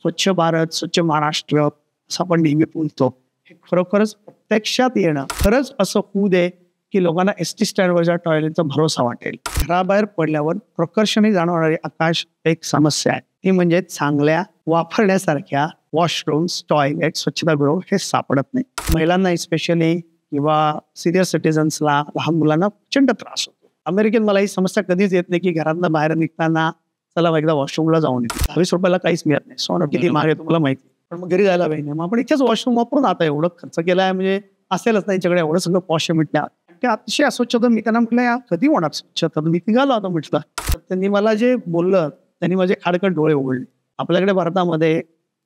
स्वच्छ भारत, स्वच्छ महाराष्ट्र असं आपण नेहमी बोलतो. हे खरोखरच प्रत्यक्षात येणं खरंच असं होऊ दे की लोकांना एसटी स्टँडवरच्या टॉयलेटचा भरोसा वाटेल. घराबाहेर पडल्यावर प्रकर्षाने जाणवणारी आकाश एक समस्या आहे. ती म्हणजे चांगल्या वापरण्यासारख्या वॉशरूम्स, टॉयलेट, स्वच्छतागृह हे सापडत नाही. महिलांना स्पेशली किंवा सिनियर सिटीजन्सला, लहान मुलांना प्रचंड त्रास होतो. अमेरिकेत मला ही समस्या कधीच येत नाही की घरातनं बाहेर निघताना चला एकदा वॉशरूमला जाऊन येते. 20 रुपयाला काहीच मिळत नाही. सोनं किती महाग आहे तुम्हाला माहिती. पण मग घरी जायला पाहिजे. मग आपण इथेच वॉशरूम वापरून आता एवढं खर्च केलाय म्हणजे असेलच नाही याच्याकडे एवढं सगळं पॉश मिटल्या. ते अतिशय अस्वच्छता. मी त्यांना म्हटलं या कधी होणार स्वच्छता. मी निघालो आता म्हटलं. तर त्यांनी मला जे बोललं त्यांनी माझे खाडकन डोळे उघडले. आपल्याकडे भारतामध्ये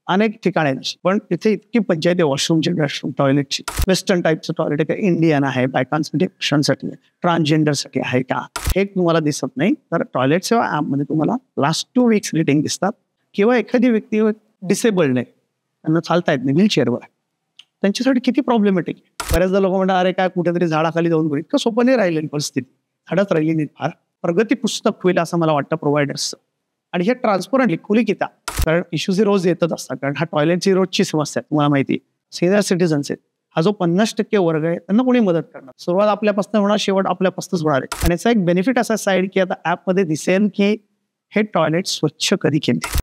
अनेक ठिकाणे आहेत पण तिथे इतकी पंचायत आहे वॉशरूमची, रेस्टरूम, टॉयलेटची. वेस्टर्न टाईपचं टॉयलेट आहे का, इंडियन आहे, बायकांसाठी, पुरुषांसाठी, ट्रान्सजेंडरसाठी आहे का, हे तुम्हाला दिसत नाही. तर टॉयलेट सेवा ॲपमध्ये तुम्हाला लास्ट 2 वीक्स रेटिंग दिसतात. किंवा एखादी व्यक्ती डिसेबल्ड आहे, त्यांना चालता येत नाही, व्हीलचेअरवर आहे, त्यांच्यासाठी किती प्रॉब्लेमॅटिक आहे. बऱ्याचदा लोक म्हणतात अरे काय कुठेतरी झाडाखाली जाऊन बोल. इतकं सोपं नाही राहिलेली परिस्थिती. झाडच राहिली नाही. फार प्रगती पुस्तक होईल असं मला वाटतं प्रोव्हायडर्सचं. आणि हे ट्रान्सपरंटली खुली किता, कारण इश्यूज रोज येतच असतात. कारण हा टॉयलेटची रोजची समस्या आहे. तुम्हाला माहिती आहे सिनियर सिटीजन्स आहेत, हा जो 50% वर्ग आहे त्यांना कोणी मदत करणार. सुरुवात आपल्यापासून होणार, शेवट आपल्यापासूनच होणार आहे. आणि याचा एक बेनिफिट असा साईड की आता ॲपमध्ये दिसेल की हे टॉयलेट स्वच्छ कधी केले.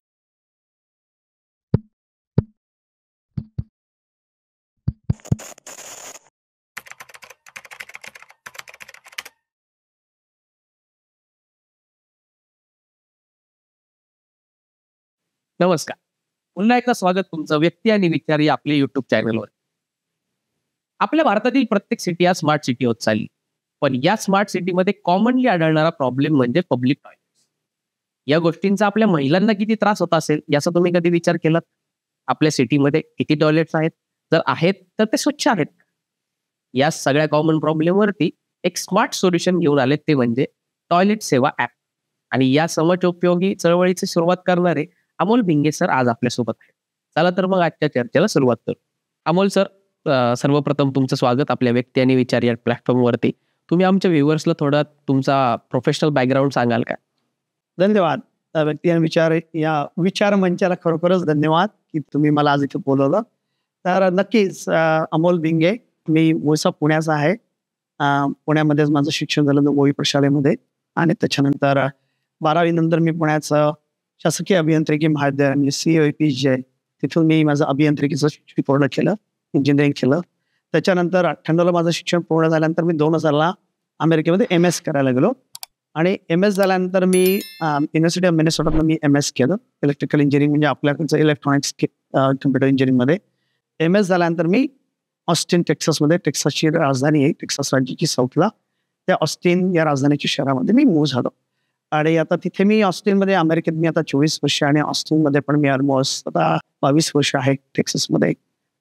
नमस्कार. पुन्हा एकदा स्वागत तुमचं व्यक्ती आणि विचार या आपल्या युट्यूब चॅनलवर. आपल्या भारतातील प्रत्येक सिटी या स्मार्ट सिटी होत चालली. पण या स्मार्ट सिटीमध्ये कॉमनली आढळणारा प्रॉब्लेम म्हणजे पब्लिक टॉयलेट्स. या गोष्टींचा आपल्या महिलांना किती त्रास होत असेल याचा तुम्ही कधी विचार केलात? आपल्या सिटीमध्ये किती टॉयलेट्स आहेत? जर आहेत तर ते स्वच्छ आहेत? या सगळ्या कॉमन प्रॉब्लेमवरती एक स्मार्ट सोल्युशन घेऊन आले, ते म्हणजे टॉयलेट सेवा ॲप. आणि या समाजोपयोगी चळवळीची सुरुवात करणारे अमोल भिंगे सर आज आपल्यासोबत आहेत. चला तर मग आजच्या चर्चेला सुरुवात करू. अमोल सर, सर्वप्रथम तुमचं स्वागत आपल्या व्यक्ती आणि विचार या प्लॅटफॉर्मवरती. तुम्ही आमच्या व्ह्युअर्सला थोडा तुमचा प्रोफेशनल बॅकग्राऊंड सांगाल का? धन्यवाद. व्यक्ती आणि विचार या विचार मंचाला खरोखरच धन्यवाद की तुम्ही मला आज इथे बोलवलं. तर नक्कीच अमोल भिंगे, मी मूळचा पुण्याचा आहे. पुण्यामध्येच माझं शिक्षण झालं गोळी प्रशालेमध्ये. आणि त्याच्यानंतर 12वी नंतर मी पुण्याचं शासकीय अभियांत्रिकी महाविद्यालय म्हणजे COEP जे आहे तिथून मी माझं अभियांत्रिकीचं शिक्षण पूर्ण केलं, इंजिनिअरिंग केलं. त्याच्यानंतर 98ला माझं शिक्षण पूर्ण झाल्यानंतर मी 2000ला अमेरिकेमध्ये MS करायला गेलो. आणि MS झाल्यानंतर मी युनिव्हर्सिटी ऑफ मिनेसोटातनं मी MS केलं इलेक्ट्रिकल इंजिनिअरिंग, म्हणजे आपल्याकडचं इलेक्ट्रॉनिक्स कम्प्युटर इंजिनिअरिंगमध्ये. MS झाल्यानंतर मी ऑस्टिन टेक्सासमध्ये, टेक्सासची राजधानी आहे, टेक्सास राज्याची साऊथला, त्या ऑस्टिन या राजधानीच्या शहरामध्ये मी मूव्ह झालो. आणि आता तिथे मी ऑस्टिनमध्ये, अमेरिकेत मी आता 24 वर्ष आणि ऑस्टिनमध्ये पण मी ऑलमोस्ट आता 22 वर्ष आहे. टेक्सासमध्ये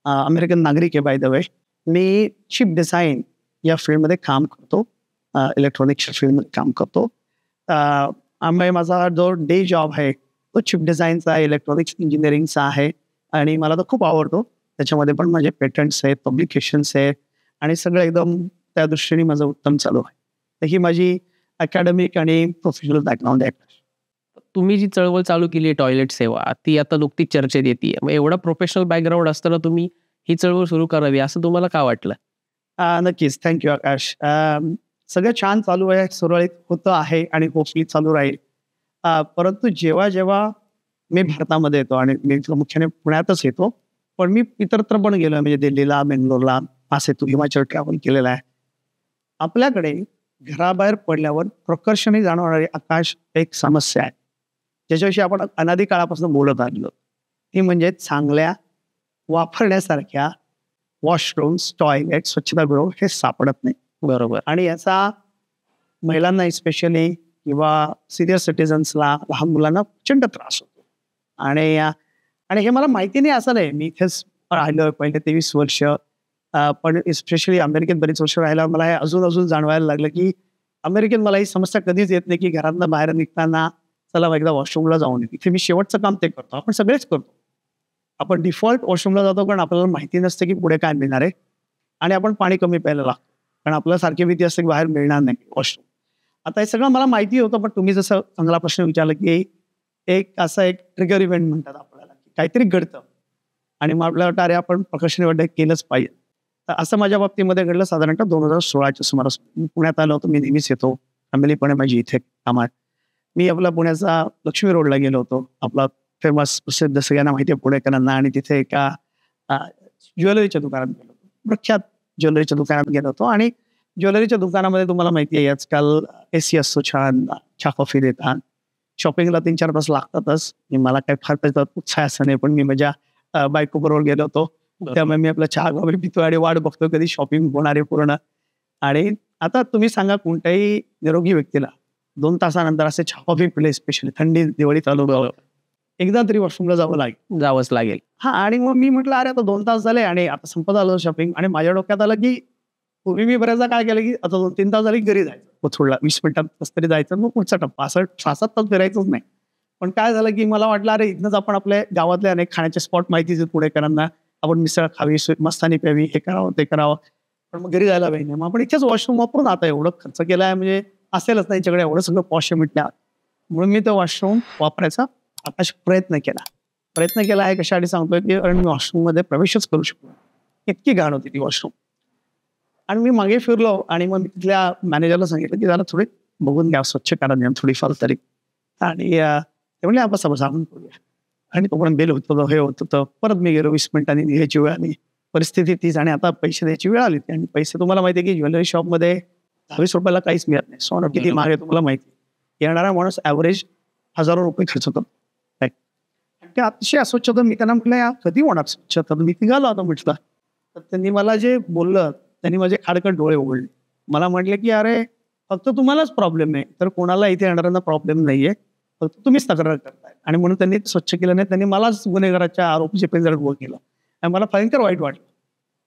अमेरिकन नागरिक आहे by the way. Me chip design या फील्डमध्ये काम करतो, इलेक्ट्रॉनिक्सच्या फील्डमध्ये काम करतो. त्यामुळे माझा जो डे जॉब आहे तो चिप डिझाईनचा आहे, इलेक्ट्रॉनिक्स इंजिनिअरिंगचा आहे. आणि मला तो खूप आवडतो. त्याच्यामध्ये पण माझे पेटंट्स आहेत, पब्लिकेशन्स आहेत आणि सगळं एकदम त्या दृष्टीने माझं उत्तम चालू आहे. तर ही माझी अकॅडमिक आणि प्रोफेशनल बॅकग्राऊंड आहे. तुम्ही जी चळवळ चालू केली आहे टॉयलेट सेवा, ती आता नुकतीच चर्चेत येते. मग एवढा प्रोफेशनल बॅकग्राऊंड असताना तुम्ही ही चळवळ सुरू करावी असं तुम्हाला का वाटलं? नक्कीच, थँक्यू आकाश. सगळं छान चालू आहे, सुरळीत होतं आहे आणि होपफुली चालू राहील. परंतु जेव्हा जेव्हा मी भारतामध्ये येतो आणि मी प्रामुख्याने पुण्यातच येतो, पण मी इतरत्र पण गेलो आहे, म्हणजे दिल्लीला, बेंगलोरला, असे तू हिमाचल ट्रॅव्हल केलेला आहे. आपल्याकडे घराबाहेर पडल्यावर प्रकर्षाने जाणवणारी आकाश एक समस्या आहे, ज्याच्याविषयी आपण अनादी काळापासून बोलत आलेलो. ती म्हणजे चांगल्या वापरण्यासारख्या वॉशरूम्स, टॉयलेट, स्वच्छतागृह हे सापडत नाही. बरोबर. आणि याचा महिलांना स्पेशली किंवा सिनियर सिटीजन्सला, लहान मुलांना प्रचंड त्रास होतो. आणि हे मला माहिती नाही असं नाही. मी इथेच राहिलो पहिले 23 वर्ष. पण स्पेशली अमेरिकेत बरीच वर्ष राहिल्यावर मला हे अजून जाणवायला लागलं की अमेरिकेत मला ही समस्या कधीच येत नाही की घरातनं बाहेर निघताना चला एकदा वॉशरूमला जाऊन येते. इथे मी शेवटचं काम ते करतो. आपण सगळेच करतो. आपण डिफॉल्ट वॉशरूमला जातो कारण आपल्याला माहिती नसते की पुढे काय मिळणार आहे. आणि आपण पाणी कमी प्यायला लागतो कारण आपल्याला सारखी भीती असते की बाहेर मिळणार नाही वॉशरूम. आता हे सगळं मला माहिती होतं, पण तुम्ही जसं चांगला प्रश्न विचारला की एक असा एक ट्रिगर इव्हेंट म्हणतात आपल्याला, की काहीतरी घडतं आणि मग आपल्याला वाटतं अरे आपण प्रकाश निवड केलंच पाहिजे. तर असं माझ्या बाबतीमध्ये घडलं साधारणतः 2016च्या सुमारास. मी पुण्यात आलो होतो, मी नेहमीच येतो, फॅमिली माझी इथे कामात. मी आपला पुण्याचा लक्ष्मी रोडला गेलो होतो, आपला फेमस प्रसिद्ध सगळ्यांना माहिती आहे पुणेकरांना, आणि तिथे एका ज्वेलरीच्या दुकानात गेलो होतो, प्रख्यात ज्वेलरीच्या दुकानात गेलो होतो. आणि ज्वेलरीच्या दुकानामध्ये तुम्हाला माहिती आहे आजकाल एसी असतो, छान चहा कॉफी देतात, शॉपिंगला 3-4 तास लागतातच. मला काही फार त्याचा उत्साह असं नाही, पण मी माझ्या बायको बरोबर गेलो होतो, त्यामुळे मी आपला चहा कॉफी पितो आणि वाट बघतो कधी शॉपिंग होणार आहे पूर्ण. आणि आता तुम्ही सांगा कोणत्याही निरोगी व्यक्तीला 2 तासानंतर असे चहा कॉफी पिले, स्पेशली थंडी दिवाळी चालू, एकदा तरी वॉशरूमला जावंच लागेल. हा, आणि मग मी म्हटलं अरे आता 2 तास झाले आणि आता संपत आलं शॉपिंग. आणि माझ्या डोक्यात आलं की पूर्वी मी बऱ्याचदा काय केलं की आता 2-3 तास झाले घरी जायचं, मग थोडा 20 मिनिटात कस तरी जायचं, मग पुढचा टप्पा, असं 6-7 तास फिरायचंच नाही. पण काय झालं की मला वाटलं अरे इथनंच आपण आपल्या गावातले अनेक खाण्याचे स्पॉट माहितीच पुणेकरांना, आपण मिसळ खावी, मस्तानी प्यावी, हे करावं ते करावं, पण मग घरी जायला पाहिजे. मग आपण इथेच वॉशरूम वापरून, आता एवढं खर्च केलाय म्हणजे असेलच ना याच्याकडे एवढं सगळं पॉश मिटल्या, म्हणून मी तो वॉशरूम वापरायचा आता प्रयत्न केला आहे. कशासाठी सांगतोय की कारण मी वॉशरूममध्ये प्रवेशच करू शकतो, इतकी घाण होती ती वॉशरूम. आणि मी मागे फिरलो आणि मग तिथल्या मॅनेजरला सांगितलं की जरा थोडी बघून घ्या, स्वच्छ करा द्या थोडीफार तरी. आणि ते म्हणले बसा आपण करूया. आणि तोपर्यंत बेल होतं, हे होत होतं. परत मी गेलो 20 मिनिटांनी निघायची वेळ आली, परिस्थिती तीच. आणि आता पैसे द्यायची वेळ आली, आणि पैसे तुम्हाला माहिती आहे की ज्वेलरी शॉपमध्ये 20 रुपयाला काहीच मिळत नाही. सोनं किती महाग आहे तुम्हाला माहिती. येणारा माणूस ॲव्हरेज 1000 रुपये खर्च करतो. ते अतिशय अस्वच्छ होतं. मी त्यांना म्हटलं या कधी होणार स्वच्छता, मी निघालो आता म्हटलं. तर त्यांनी मला जे बोललं, त्यांनी माझे खाडकट डोळे उघडले. मला म्हटले की अरे फक्त तुम्हालाच प्रॉब्लेम आहे, तर कोणाला इथे येणाऱ्यांना प्रॉब्लेम नाहीये, फक्त तुम्हीच तक्रार करताय. आणि म्हणून त्यांनी स्वच्छ केलं नाही, त्यांनी मलाच गुन्हेगाराच्या आरोपीचे पेंजर गोळ केलं. आणि मला भयंकर वाईट वाटलं.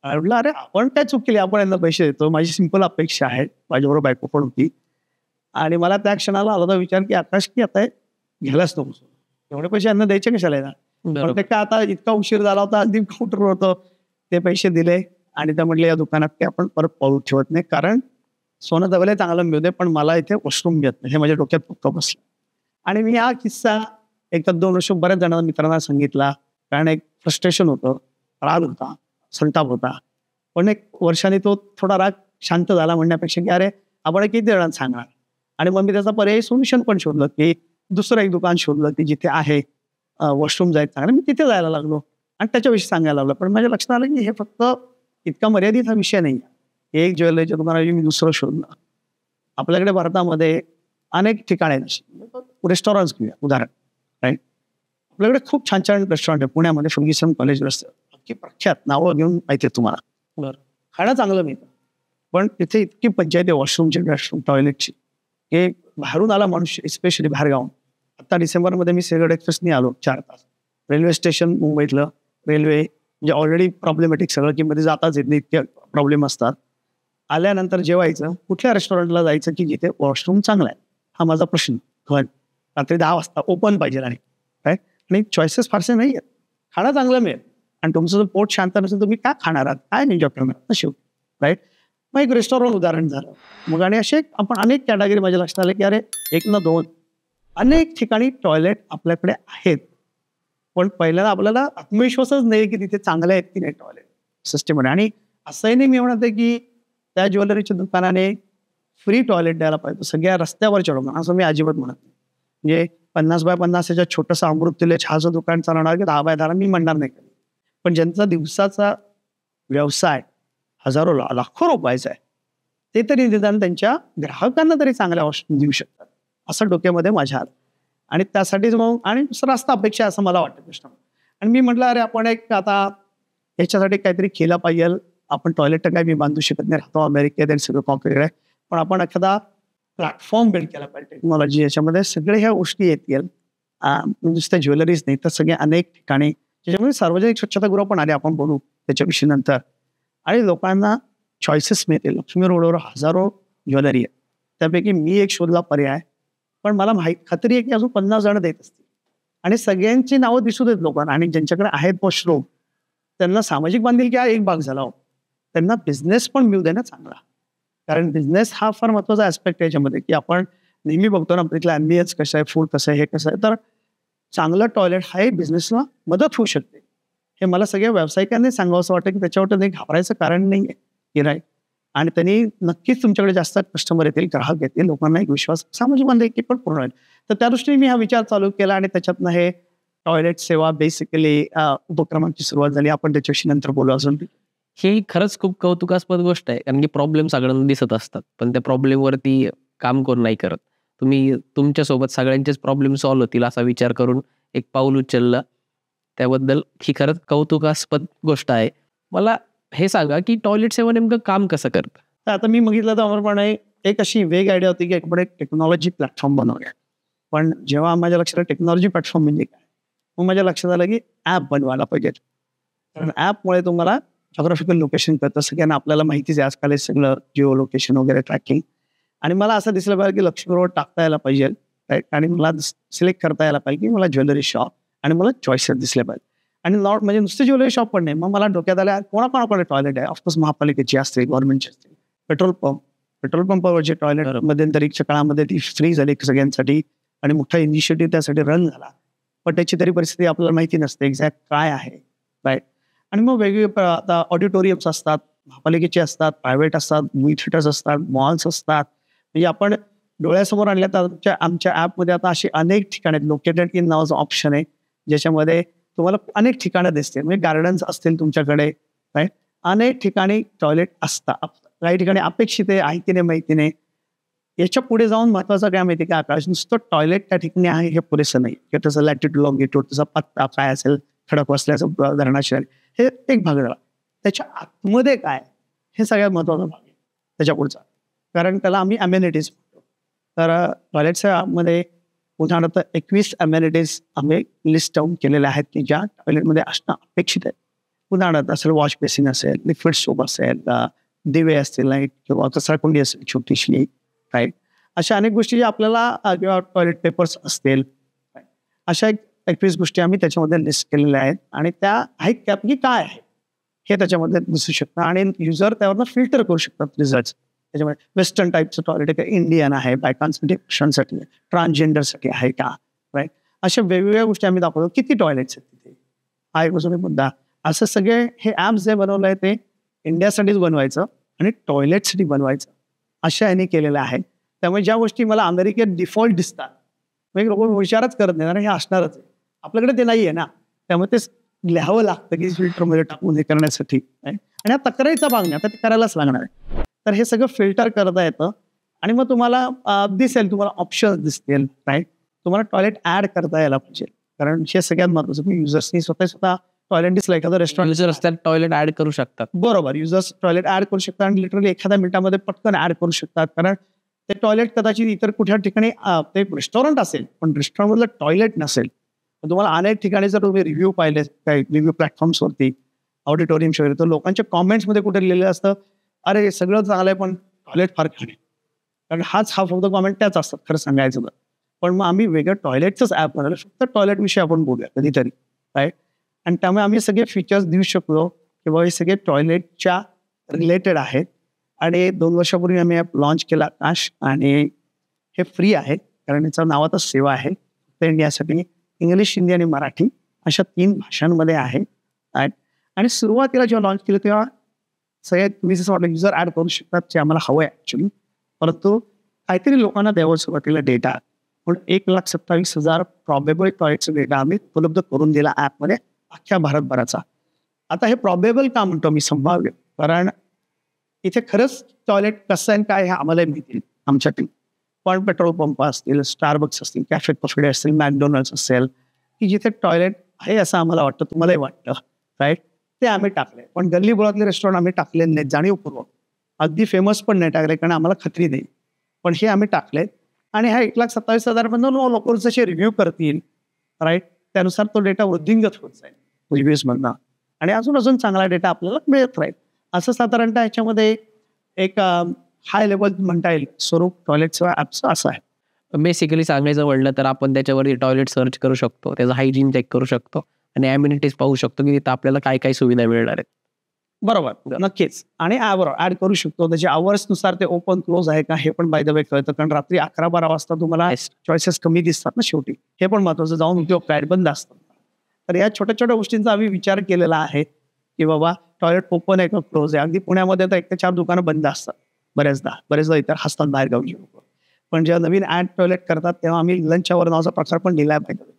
म्हटलं अरे आपण काय चूक केली, आपण यांना पैसे देतो, माझी सिंपल अपेक्षा आहे. माझ्याबरोबर बायको पण होती. आणि मला त्या क्षणाला आला होता विचार की आकाश की आता घ्यायलाच नको, एवढे पैसे यांना द्यायचे कशाला येणार. पण ते काय आता इतका उशीर झाला होता, अगदी काउंटरवर होतं, ते पैसे दिले. आणि त्या म्हटले या दुकानात ते आपण परत पाऊल ठेवत नाही, कारण सोनं दवले चांगलं मिळू दे, पण मला इथे वॉशरूम घेत नाही, हे माझ्या डोक्यात पक्का बसलं. आणि मी हा किस्सा 1-2 वर्ष बऱ्याच जणांना मित्रांना सांगितला, कारण एक फ्रस्ट्रेशन होतं, राग होता, संताप होता. पण एक वर्षाने तो थोडा राग शांत झाला, म्हणण्यापेक्षा की अरे आपण किती जणांना सांगणार. आणि मग मी त्याचा पर्याय सोल्युशन पण शोधलं, की दुसरं एक दुकान शोधलं की जिथे आहे वॉशरूम जायचं चांगलं. मी तिथे जायला लागलो आणि त्याच्याविषयी सांगायला लागलो. पण माझ्या लक्षात आलं की हे फक्त इतका मर्यादित हा विषय नाही. एक ज्वेलरीच्या दुकानाची मी दुसरं शोधलं. आपल्याकडे भारतामध्ये अनेक ठिकाणे रेस्टॉरंट्स घेऊया उदाहरण, राईट. आपल्याकडे खूप छान छान रेस्टॉरंट आहे पुण्यामध्ये, फर्ग्युसन कॉलेज रस्ते, अख्खी प्रख्यात नावं घेऊन माहिती आहे तुम्हाला. बरं, खाणं चांगलं मिळतं, पण तिथे इतकी पंचायत आहे वॉशरूमची, रेस्टरूम, टॉयलेटची, की बाहेरून आला माणूस, स्पेशली बाहेर गावून. आता डिसेंबरमध्ये मी सेगड एक्सप्रेसनी आलो 4 तास. रेल्वे स्टेशन मुंबईतलं, रेल्वे म्हणजे ऑलरेडी प्रॉब्लेमॅटिक सगळं, की मध्ये जाताच येत नाही, इतके प्रॉब्लेम असतात. आल्यानंतर जेवायचं कुठल्या रेस्टॉरंटला जायचं की जिथे वॉशरूम चांगला आहे, हा माझा प्रश्न. रात्री 10 वाजता ओपन पाहिजे आणि राईट. आणि चॉईसेस फारसे नाही आहेत, खाणं चांगलं मिळेल. आणि तुमचं जर पोट शांत नसेल तुम्ही काय खाणार आहात, काय एन्जॉय करणार ना शेवटी, राईट. मग एक रेस्टॉरंट उदाहरण झालं. मग आणि असे आपण अनेक कॅटेगरी माझ्या लक्षात आले की अरे 1 ना 2 अनेक ठिकाणी टॉयलेट आपल्याकडे आहेत, पण पहिल्यांदा आपल्याला आत्मविश्वासच नाही की तिथे चांगले आहेत की नाही टॉयलेट सिस्टम. आणि असंही नाही मी म्हणत आहे की त्या ज्वेलरीच्या दुकानाने फ्री टॉयलेट द्यायला पाहिजे सगळ्या रस्त्यावरच्या लोकांना, असं मी अजिबात म्हणत नाही. म्हणजे 50 बाय 50 छोटंसं अमृततुल्य चहाचं दुकान चालवणार की 10 बाय 10 मी म्हणणार नाही. पण ज्यांचा दिवसाचा व्यवसाय हजारो लाखो रुपयाचा आहे, ते तरी निदान त्यांच्या ग्राहकांना तरी चांगल्या वस्तू देऊ शकतात, असं डोक्यामध्ये माझ्या आलं. आणि त्यासाठीच मग आणि रास्त अपेक्षा असं मला वाटतं कृष्ण. आणि मी म्हटलं अरे आपण एक आता याच्यासाठी काहीतरी केलं पाहिजे. आपण टॉयलेट तर काय मी बांधू शकत नाही, राहतो अमेरिकेत सगळं कॉम्प्युटर आहे, पण आपण एखादा प्लॅटफॉर्म बिल्ड केला पाहिजे टेक्नॉलॉजी, याच्यामध्ये सगळे ह्या गोष्टी येतील. नुसत्या ज्वेलरीज नाही तर सगळे अनेक ठिकाणी, ज्याच्यामध्ये सार्वजनिक स्वच्छतागृह पण आले, आपण बोलू त्याच्याविषयी नंतर. आणि लोकांना चॉईसेस मिळतील. लक्ष्मी रोडवर हजारो ज्वेलरी आहे, त्यापैकी मी एक शोधला पर्याय, पण मला खात्री आहे की अजून 50 जण देत असतील. आणि सगळ्यांची नावं दिसू देत लोकांना. आणि ज्यांच्याकडे आहेत वॉशरूम त्यांना सामाजिक बांधिलकी हा एक भाग झाला हो, त्यांना बिझनेस पण मिळू दे ना चांगला. कारण बिझनेस हा फार महत्वाचा ऍस्पेक्ट आहे याच्यामध्ये, की आपण नेहमी बघतो ना तिथला ॲम्बियन्स कसं आहे, फूड कसं आहे, हे कसं आहे. तर चांगलं टॉयलेट हा बिझनेसला मदत होऊ शकते. हे मला सगळ्या व्यावसायिकांनी सांगावं असं वाटतं की त्याच्यावर त्यांनी घाबरायचं कारण नाही आहे की नाही. आणि त्यांनी नक्कीच तुमच्याकडे जास्त कस्टमर येतील, ग्राहक येतील, लोकांना एक विश्वास सामाजिक बांधिलकी पण पूर्ण होईल. तर त्या दृष्टीने मी हा विचार चालू केला आणि त्याच्यातनं हे टॉयलेट सेवा बेसिकली उपक्रमांची सुरुवात झाली. आपण त्याच्याशी नंतर बोलू अजून. ही खरंच खूप कौतुकास्पद गोष्ट आहे, कारण की प्रॉब्लेम सगळ्यांना दिसत असतात, पण त्या प्रॉब्लेमवरती काम कोण नाही करत. तुम्ही तुमच्यासोबत सगळ्यांचेच प्रॉब्लेम सॉल्व्ह होतील असा विचार करून एक पाऊल उचललं, त्याबद्दल ही खरंच कौतुकास्पद गोष्ट आहे. मला हे सांगा की टॉयलेट सेवा नेमकं काम कसं करतं? तर आता मी बघितलं तर अमरपणे एक अशी वेग आयडिया होती की आपण एक टेक्नॉलॉजी प्लॅटफॉर्म बनवूया. पण जेव्हा माझ्या लक्षात आलं टेक्नॉलॉजी प्लॅटफॉर्म म्हणजे काय, मग माझ्या लक्षात आलं की ॲप बनवायला पाहिजे. कारण ॲपमुळे तुम्हाला जॉग्राफिकल लोकेशन कळतं. सगळ्यांना आपल्याला माहितीच आहे आजकाल हे सगळं जिओ लोकेशन वगैरे ट्रॅकिंग. आणि मला असं दिसलं पाहिजे की लक्ष्मीबरोबर टाकता यायला पाहिजे, राईट. आणि मला सिलेक्ट करता यायला पाहिजे की मला ज्वेलरी शॉप आणि मला चॉईसेस दिसले पाहिजे. आणि नॉट म्हणजे नुसते ज्वेलरी शॉप पण नाही. मग मला डोक्यात आलं कोणाकोणाकडे टॉयलेट आहे. ऑफकोर्स महापालिकेची असते, गव्हर्नमेंटची असते. पेट्रोल पंपावरचे टॉयलेट मध्यंतरीच्या काळामध्ये ती फ्री झाली सगळ्यांसाठी आणि मोठा इनिशिएटिव्ह त्यासाठी रन झाला. पण त्याची तरी परिस्थिती आपल्याला माहिती नसते एक्झॅक्ट काय आहे, राईट. आणि मग वेगवेगळे आता ऑडिटोरियम्स असतात, महापालिकेचे असतात, प्रायव्हेट असतात, मूव्ही थिएटर्स असतात, मॉल्स असतात. म्हणजे आपण डोळ्यासमोर आणल्या तर आमच्या ॲपमध्ये आता अशी अनेक ठिकाणे आहेत. लोकेटेड इन नावाचं ऑप्शन आहे ज्याच्यामध्ये तुम्हाला अनेक ठिकाणं दिसतील. म्हणजे गार्डन्स असतील तुमच्याकडे, राईट. अनेक ठिकाणी टॉयलेट असतात. काही ठिकाणी अपेक्षित आहे की नाही माहिती नाही. याच्या पुढे जाऊन महत्वाचं काय माहिती का आकाश, नुसतं टॉयलेट त्या ठिकाणी आहे हे पुरेसं नाही. किंवा त्याचा लॅटिट्यूड लॉंगिट्यूड, त्याचा पत्ता काय असेल, खडक बसल्याचं धरणाशी हे एक भाग झाला. त्याच्या आतमध्ये काय हे सगळ्यात महत्वाचा भाग आहे त्याच्या पुढचा. कारण त्याला आम्ही अम्युनिटीज म्हणतो. तर टॉयलेटच्या आतमध्ये उदाहरणार्थ 21 अम्युनिटीज आम्ही लिस्ट डाऊन केलेल्या आहेत की ज्या टॉयलेटमध्ये असणं अपेक्षित आहे. उदाहरणार्थ असेल वॉश बेसिन असेल, लिक्विड सोप असेल, दिवे असतील लाईट, किंवा कचराकुंडी असेल छोटीशी, राईट. अशा अनेक गोष्टी ज्या आपल्याला किंवा टॉयलेट पेपर्स असतील, अशा 21 गोष्टी आम्ही त्याच्यामध्ये लिस्ट केलेल्या आहेत. आणि त्या आहेत त्यात की काय आहे हे त्याच्यामध्ये दिसू शकतं आणि युजर त्यावरनं फिल्टर करू शकतात रिझल्ट. त्याच्यामध्ये वेस्टर्न टाईपचं टॉयलेट आहे, इंडियन आहे, बायकांसाठी, पुरुषांसाठी, ट्रान्सजेंडरसाठी आहे का, राईट. अशा वेगवेगळ्या गोष्टी आम्ही दाखवतो. किती टॉयलेट्स आहेत तिथे हा एक बाजूने मुद्दा. असं सगळे हे ॲप्स जे बनवलं आहे ते इंडियासाठीच बनवायचं आणि टॉयलेटसाठी बनवायचं अशा यांनी केलेलं आहे. त्यामुळे ज्या गोष्टी मला अमेरिकेत डिफॉल्ट दिसतात म्हणजे लोक विचारच करत नाही, हे असणारच आहे. आपल्याकडे ते नाही आहे ना, त्यामुळे ते लिहावं लागतं की फिल्टरमध्ये टाकून हे करण्यासाठी. आणि हा तक्रारीचा भाग नाही, आता ते करायलाच लागणार आहे. तर हे सगळं फिल्टर करता येतं आणि मग तुम्हाला दिसेल, तुम्हाला ऑप्शन्स दिसतील, राईट. तुम्हाला टॉयलेट ॲड करता यायला पाहिजे. कारण हे सगळ्यात महत्त्वाचं की युजर्सनी स्वतः टॉयलेट दिसलं एखादं रेस्टॉरंट युजर असतात टॉयलेट ऍड करू शकतात. बरोबर, युजर्स टॉयलेट ॲड करू शकतात आणि लिटरली एखाद्या मिनिटामध्ये पटकन ॲड करू शकतात. कारण ते टॉयलेट कदाचित इतर कुठल्या ठिकाणी ते रेस्टॉरंट असेल पण रेस्टॉरंटमधलं टॉयलेट नसेल. तुम्हाला अनेक ठिकाणी जर तुम्ही रिव्ह्यू पाहिले काही रिव्ह्यू प्लॅटफॉर्म्सवरती, ऑडिटोरियम्स वगैरे, तर लोकांच्या कॉमेंट्समध्ये कुठे लिहिलेलं असतं, अरे सगळं चांगलं आहे पण टॉयलेट फार छान आहे. कारण हा फक्त कॉमेंट त्याच असतात खरं सांगायचं तर. पण मग आम्ही वेगळं टॉयलेटचंच ॲप बनवलं, फक्त टॉयलेटविषयी आपण बोलूया कधीतरी, राईट. आणि त्यामुळे आम्ही सगळे फीचर्स देऊ शकलो किंवा हे सगळे टॉयलेटच्या रिलेटेड आहेत. आणि 2 वर्षापूर्वी आम्ही ॲप लॉन्च केला आकाश, आणि हे फ्री आहे कारण याचं नाव आता सेवा आहे. तर इंडियासाठी इंग्लिश, हिंदी आणि मराठी अशा 3 भाषांमध्ये आहे. आणि सुरुवातीला जेव्हा लॉन्च केलं तेव्हा सगळ्यात तुम्ही जसं वाटलं युजर ॲड करू शकतात जे आम्हाला हवं आहे ॲक्च्युली, परंतु काहीतरी लोकांना द्यावं सुरुवातीला डेटा. पण 1,27,000 प्रॉबेबल टॉयलेटचा डेटा आम्ही उपलब्ध करून दिला ॲपमध्ये अख्ख्या भारतभराचा. आता हे प्रॉबेबल का म्हणतो मी, संभाव्य, कारण इथे खरंच टॉयलेट कसं आहे काय हे आम्हाला माहिती आमच्या टीम. पण पेट्रोल पंप असतील, स्टारबक्स असतील, कॅफे कॉफे असतील, मॅकडोनल्ड्स असेल की जिथे टॉयलेट आहे असं आम्हाला वाटतं, तुम्हालाही वाटतं, राईट, ते आम्ही टाकले. पण गल्ली बोळातले रेस्टॉरंट आम्ही टाकले नाहीत जाणीवपूर्वक. अगदी फेमस पण नाही टाकले कारण आम्हाला खात्री नाही. पण हे आम्ही टाकले आणि हा 1,27,000 लोक जसे रिव्ह्यू करतील, राईट, त्यानुसार तो डेटा वृद्धिंगत होत जाईल रिव्ह्यूजमधनं आणि अजून चांगला डेटा आपल्याला मिळत राहील. असं साधारणतः याच्यामध्ये एक हाय लेवल म्हणता येईल स्वरूप टॉयलेटचं ॲपचं असं आहे. बेसिकली सांगायचं म्हणलं तर आपण त्याच्यावरती टॉयलेट सर्च करू शकतो, त्याचं हायजीन चेक करू शकतो आणि ॲम्युनिटीज पाहू शकतो की तिथं आपल्याला काय काय सुविधा मिळणार आहेत. बरोबर, नक्कीच. आणि ऍड करू शकतो. त्याचे आवर्स नुसार ते ओपन क्लोज आहे का हे पण बाय द वे कळतं, कारण रात्री 11-12 वाजता तुम्हाला चॉईसेस कमी दिसतात ना शेवटी. हे पण महत्वाचं, जाऊन उपयोग काय बंद असतात. तर या छोट्या छोट्या गोष्टींचा आम्ही विचार केलेला आहे की बाबा टॉयलेट ओपन आहे का क्लोज आहे. अगदी पुण्यामध्ये तर 1 ते 4 दुकानं बंद असतात बरेचदा इतर हसतात बाहेर गावची लोक. पण जेव्हा नवीन ऍड टॉयलेट करतात तेव्हा आम्ही लंच आवर नावाचा प्रकार पण दिलाय पाहिजे.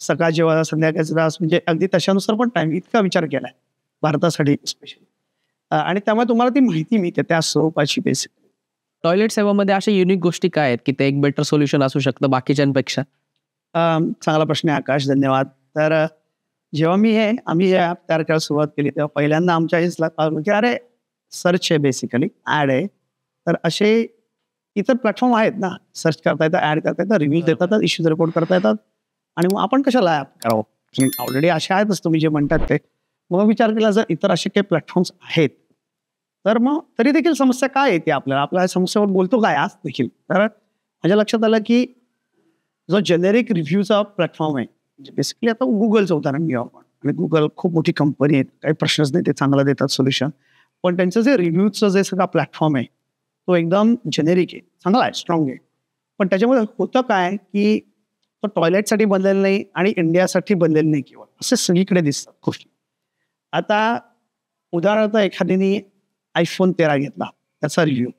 सकाळची वेळा, संध्याकाळची तास, म्हणजे अगदी तशानुसार पण टाइम इतका विचार केलाय भारतासाठी स्पेशली. आणि त्यामुळे तुम्हाला ती माहिती मिळते त्या स्वरूपाची बेसिक. टॉयलेट सेवामध्ये अशा युनिक गोष्टी काय आहेत की ते एक बेटर सोल्युशन असू शकतं बाकीच्यांपेक्षा? चांगला प्रश्न आहे आकाश, धन्यवाद. तर जेव्हा आम्ही हे ॲप तयार करायला सुरुवात केली तेव्हा पहिल्यांदा आमच्या हेचला कळलं की अरे सर्च आहे, बेसिकली ॲड आहे. तर असे इतर प्लॅटफॉर्म आहेत ना, सर्च करता येतं, ॲड करता येतं, रिव्ह्यूज देता येतात, इश्यूज रिपोर्ट करता येतात. आणि मग आपण कशाला ॲप करावं, ऑलरेडी असे आहेतच तुम्ही जे म्हणतात ते. मग विचार केला जर इतर असे काही प्लॅटफॉर्म्स आहेत तर मग तरी देखील समस्या काय येते आपल्या समस्यावर बोलतो काय आज देखील. तर माझ्या लक्षात आलं की जो जेनेरिक रिव्ह्यूचा प्लॅटफॉर्म आहे, म्हणजे बेसिकली आता गुगलचं उदाहरण घेऊ आपण. आणि गुगल खूप मोठी कंपनी आहे, काही प्रश्नच नाही, ते चांगलं देतात सोल्युशन. पण त्यांचं जे रिव्ह्यूचं जे सगळा प्लॅटफॉर्म आहे तो एकदम जेनेरिक आहे, चांगला आहे, स्ट्रॉंग आहे. पण त्याच्यामध्ये होतं काय की तो टॉयलेटसाठी बनलेलं नाही आणि इंडियासाठी बनलेलं नाही केवळ, असे सगळीकडे दिसतात गोष्टी. आता उदाहरणार्थ एखाद्याने iPhone 13 घेतला, त्याचा रिव्ह्यू,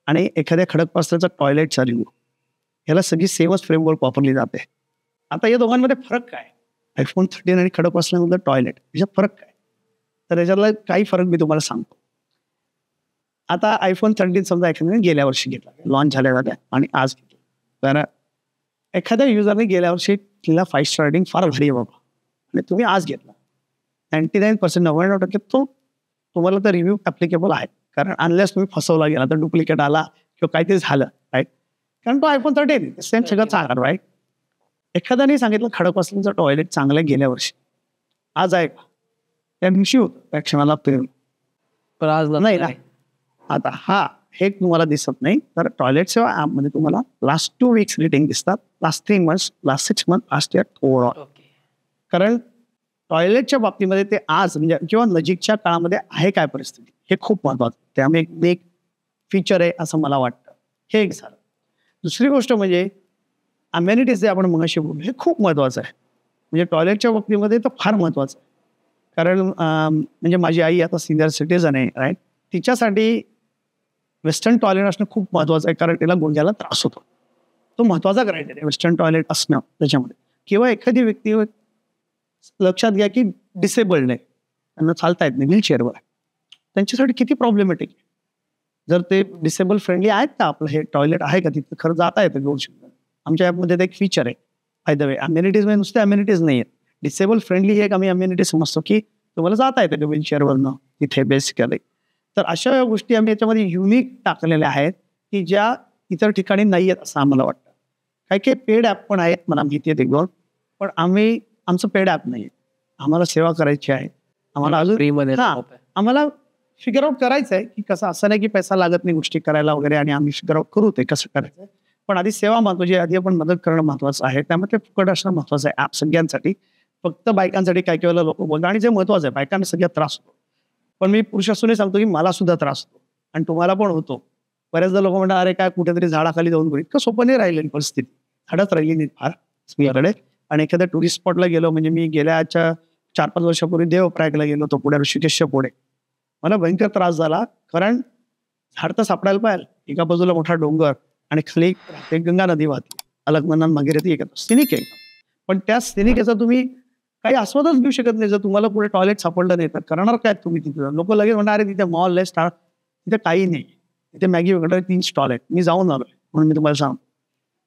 आणि एखाद्या खडकवासल्याचा टॉयलेटचा रिव्ह्यू, ह्याला सगळी सेमच फ्रेमवर्क वापरली जाते. आता या दोघांमध्ये फरक काय, iPhone 13 आणि खडकवासल्यामधलं टॉयलेट, ह्याच्यात फरक काय? तर याच्यातला काही फरक मी तुम्हाला सांगतो. आता iPhone 13 समजा एखाद्याने गेल्या वर्षी घेतला, लॉन्च झाल्या आणि आज घेतला. तर एखाद्या युजरने गेल्या वर्षी तिला 5 स्टार रेटिंग फार भारी आहे बाबा, आणि तुम्ही आज घेतला, 99% 99% तो तुम्हाला तर रिव्ह्यू ॲप्लिकेबल आहे. कारण अनलेस तुम्ही फसवला गेला, तर डुप्लिकेट आला किंवा काहीतरी झालं, राईट. कारण तो iPhone 13 सेम सगळं चांगलं, राईट. एखाद्याने सांगितलं खडकवासल्याचं टॉयलेट चांगलं आहे गेल्या वर्षी, आज आहे का? त्या दिवशी होतं, त्या क्षणाला पेरून, पण आज नाही ना. आता हे तुम्हाला दिसत नाही. तर टॉयलेट सेवा ॲपमध्ये तुम्हाला लास्ट 2 वीक्स रेटिंग दिसतात, last 3 months, last 6 month, last year overall. कारण टॉयलेटच्या बाबतीमध्ये ते आज म्हणजे किंवा नजीकच्या काळामध्ये आहे काय परिस्थिती, हे खूप महत्वाचं. त्यामुळे एक फीचर आहे असं मला वाटतं. हे एक झालं. दुसरी गोष्ट म्हणजे अम्युनिटीज जे आपण मगाशी बोललो, हे खूप महत्वाचं आहे. म्हणजे टॉयलेटच्या बाबतीमध्ये तर फार महत्वाचं आहे. कारण म्हणजे माझी आई आता सिनियर सिटीजन आहे, राईट. तिच्यासाठी वेस्टर्न टॉयलेट असणं खूप महत्वाचं आहे, कारण तिला गुडघ्याला त्रास होतो. तो महत्वाचा क्रायटेरिया वेस्टर्न टॉयलेट असणं त्याच्यामध्ये. किंवा एखादी व्यक्ती लक्षात घ्या की डिसेबल्ड आहे, त्यांना चालता येत नाही, व्हीलचेअरवर आहे, त्यांच्यासाठी किती प्रॉब्लेमॅटिक आहे. जर ते डिसेबल फ्रेंडली आहेत का, आपलं हे टॉयलेट आहे का तिथे, खरं जाता येतं घेऊ शकतो. आमच्या ॲपमध्ये ते एक फीचर आहे बाय द वे. अम्युनिटीज म्हणजे नुसते अम्युनिटीज नाही आहेत, डिसेबल फ्रेंडली हे एक आम्ही अम्युनिटी समजतो की तुम्हाला जाता येतं व्हीलचेअरवरनं तिथे बेसिकली. तर अशा गोष्टी आम्ही याच्यामध्ये युनिक टाकलेल्या आहेत की ज्या इतर ठिकाणी नाही आहेत असं आम्हाला वाटतं. काही पेड ॲप पण आहेत, मला माहिती आहे ते, पण आमचं पेड ॲप नाही. आम्हाला सेवा करायची आहे, आम्हाला अजून आम्हाला फिगर आउट करायचं आहे की कसं. असं नाही की पैसा लागत नाही गोष्टी करायला वगैरे, आणि आम्ही फिगर आउट करू ते कसं करायचं. पण आधी सेवा महत्वाची, आधी आपण मदत करणं महत्वाचं आहे. त्यामुळे ते फुकट असणं महत्वाचं आहे ॲप सगळ्यांसाठी, फक्त बायकांसाठी काही वेळेला लोक बोलतात. आणि जे महत्वाचं आहे, बायकांना सगळ्यात त्रास होतो, पण मी पुरुष असूनही सांगतो की मला सुद्धा त्रास होतो आणि तुम्हाला पण होतो. बऱ्याचदा लोक म्हणतात अरे काय कुठेतरी झाडाखाली जाऊन इतकं सोपं नाही राहिलेली परिस्थिती, झाडच राहिली नाही फार माझ्याकडे. आणि एखाद्या टुरिस्ट स्पॉटला गेलो, म्हणजे मी गेल्याच्या 4-5 वर्षापूर्वी देवप्रयागला गेलो होतो, पुढे ऋषिकेशच्या पुढे. मला भयंकर त्रास झाला, कारण झाड तर सापडायला पाहिजे. एका बाजूला मोठा डोंगर आणि खाली गंगा नदी वाहते, अलकनंदा वगैरे ती सिनिक आहे. पण त्या सिनिक याचा तुम्ही काही आस्वादच घेऊ शकत नाही जर तुम्हाला पुढे टॉयलेट सापडलं नाही तर. करणार काय तुम्ही तिथे? लोक लगेच म्हणणार अरे तिथे मॉल आहे, स्टार, तिथे काही नाही, तिथे मॅगी वगैरे 3 स्टॉल आहेत. मी जाऊन आलोय म्हणून मी तुम्हाला सांगतो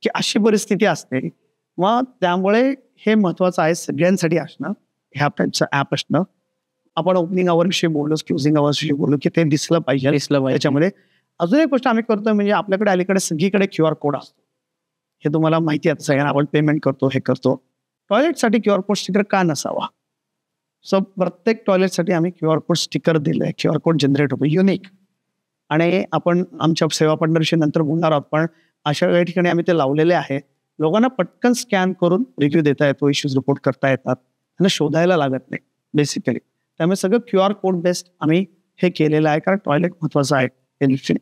की अशी परिस्थिती असते. मग त्यामुळे हे महत्वाचं आहे सगळ्यांसाठी असणं, ह्या टाईपचं ॲप असणं. आपण ओपनिंग आवर्सविषयी बोललो, क्लोजिंग आवर्सविषयी बोललो की ते दिसलं पाहिजे. त्याच्यामध्ये अजून एक गोष्ट आम्ही करतोय, म्हणजे आपल्याकडे अलीकडे सगळीकडे QR कोड असतो. हे तुम्हाला माहिती आहे सगळ्यांना, आपण पेमेंट करतो, हे करतो. टॉयलेटसाठी QR कोड स्टिकर का नसावा? सो प्रत्येक टॉयलेटसाठी आम्ही QR कोड स्टिकर दिलंय. QR कोड जनरेट होतो युनिक. आणि आपण आमच्या सेवा पार्टनरशी नंतर बोलणार आहोत, पण अशा काही ठिकाणी आम्ही ते लावलेले आहे. लोकांना पटकन स्कॅन करून रिव्ह्यू देता येतो, इश्यूज रिपोर्ट करता येतात, त्यांना शोधायला लागत नाही बेसिकली. त्यामुळे सगळं QR कोड बेस्ड आम्ही हे केलेलं आहे, कारण टॉयलेट महत्वाचं आहे या दृष्टीने.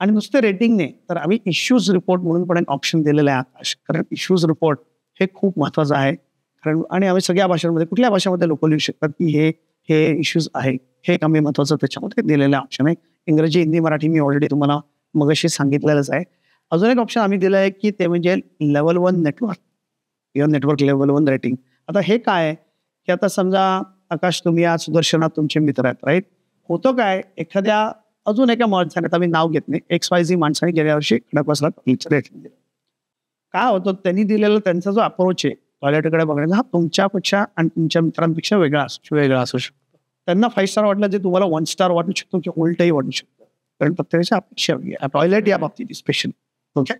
आणि नुसतं रेटिंगने तर आम्ही इश्यूज रिपोर्ट म्हणून पण एक ऑप्शन दिलेलं आहे आकाश, कारण इश्यूज रिपोर्ट हे खूप महत्वाचं आहे. कारण आणि आम्ही सगळ्या भाषांमध्ये, कुठल्या भाषेमध्ये लोक लिहू शकतात की हे इश्यूज आहे, हे एक आम्ही महत्वाचं त्याच्यामध्ये दिलेलं ऑप्शन आहे. इंग्रजी, हिंदी, मराठी मी ऑलरेडी तुम्हाला मगाशी सांगितलेलंच आहे. अजून एक ऑप्शन आम्ही दिलं आहे की ते म्हणजे लेवल 1 नेटवर्क किंवा नेटवर्क लेवल 1 रेटिंग. आता हे काय आहे की आता समजा आकाश, तुम्ही आज सुदर्शनात तुमचे मित्र आहेत, राईट. होतं काय, एखाद्या अजून एका माणसाने, आता मी नाव घेत नाही, XYZ माणसाने गेल्या वर्षी खडकवासला रेटिंग दिलं. काय होतं, त्यांनी दिलेला त्यांचा जो अप्रोच आहे टॉयलेटकडे बघण्याचा, हा तुमच्यापेक्षा आणि तुमच्या मित्रांपेक्षा वेगळा असू शकतो. त्यांना 5 स्टार वाटलं जे तुम्हाला 1 स्टार वाटू शकतो किंवा उलटही वाटू शकतं, कारण प्रत्येकाच्या अपेक्षा वेगळी आहे टॉयलेट या बाबतीत स्पेशली. ओके.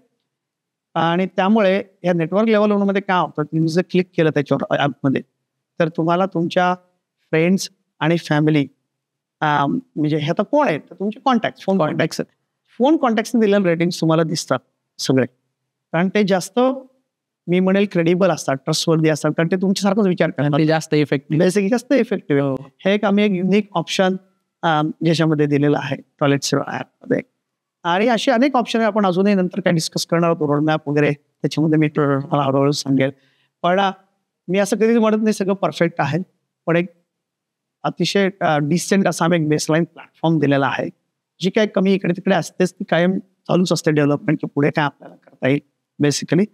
आणि त्यामुळे या नेटवर्क लेवल मध्ये काय होतं, तुम्ही जर क्लिक केलं त्याच्यावर ॲपमध्ये, तर तुम्हाला तुमच्या फ्रेंड्स आणि फॅमिली म्हणजे हे आता कोण आहेत, तर तुमचे कॉन्टॅक्ट, फोन कॉन्टॅक्टने दिलेले रेटिंग्स तुम्हाला दिसतात सगळे, कारण ते जास्त मी म्हणेल क्रेडिबल असतात, ट्रस्टवर्दी असतात, कारण ते तुमच्यासारखाच विचार करतात, जास्त इफेक्टिव्ह, बेसिक जास्त इफेक्टिव्ह. हे एक आम्ही एक युनिक ऑप्शन ज्याच्यामध्ये दिलेलं आहे टॉयलेट सेवा ॲपमध्ये. आणि असे अनेक ऑप्शन आपण अजूनही नंतर काय डिस्कस करणार आहोत, रोडमॅप वगैरे, त्याच्यामध्ये मी मला हळूहळू सांगेल. पण मी असं कधीच म्हणत नाही सगळं परफेक्ट आहे, पण एक अतिशय डिसेंट असा आम्ही एक बेसलाईन प्लॅटफॉर्म दिलेला आहे. जी काही कमी इकडे तिकडे असतेच ती कायम चालूच असते डेव्हलपमेंट, की पुढे काय आपल्याला करता येईल बेसिकली.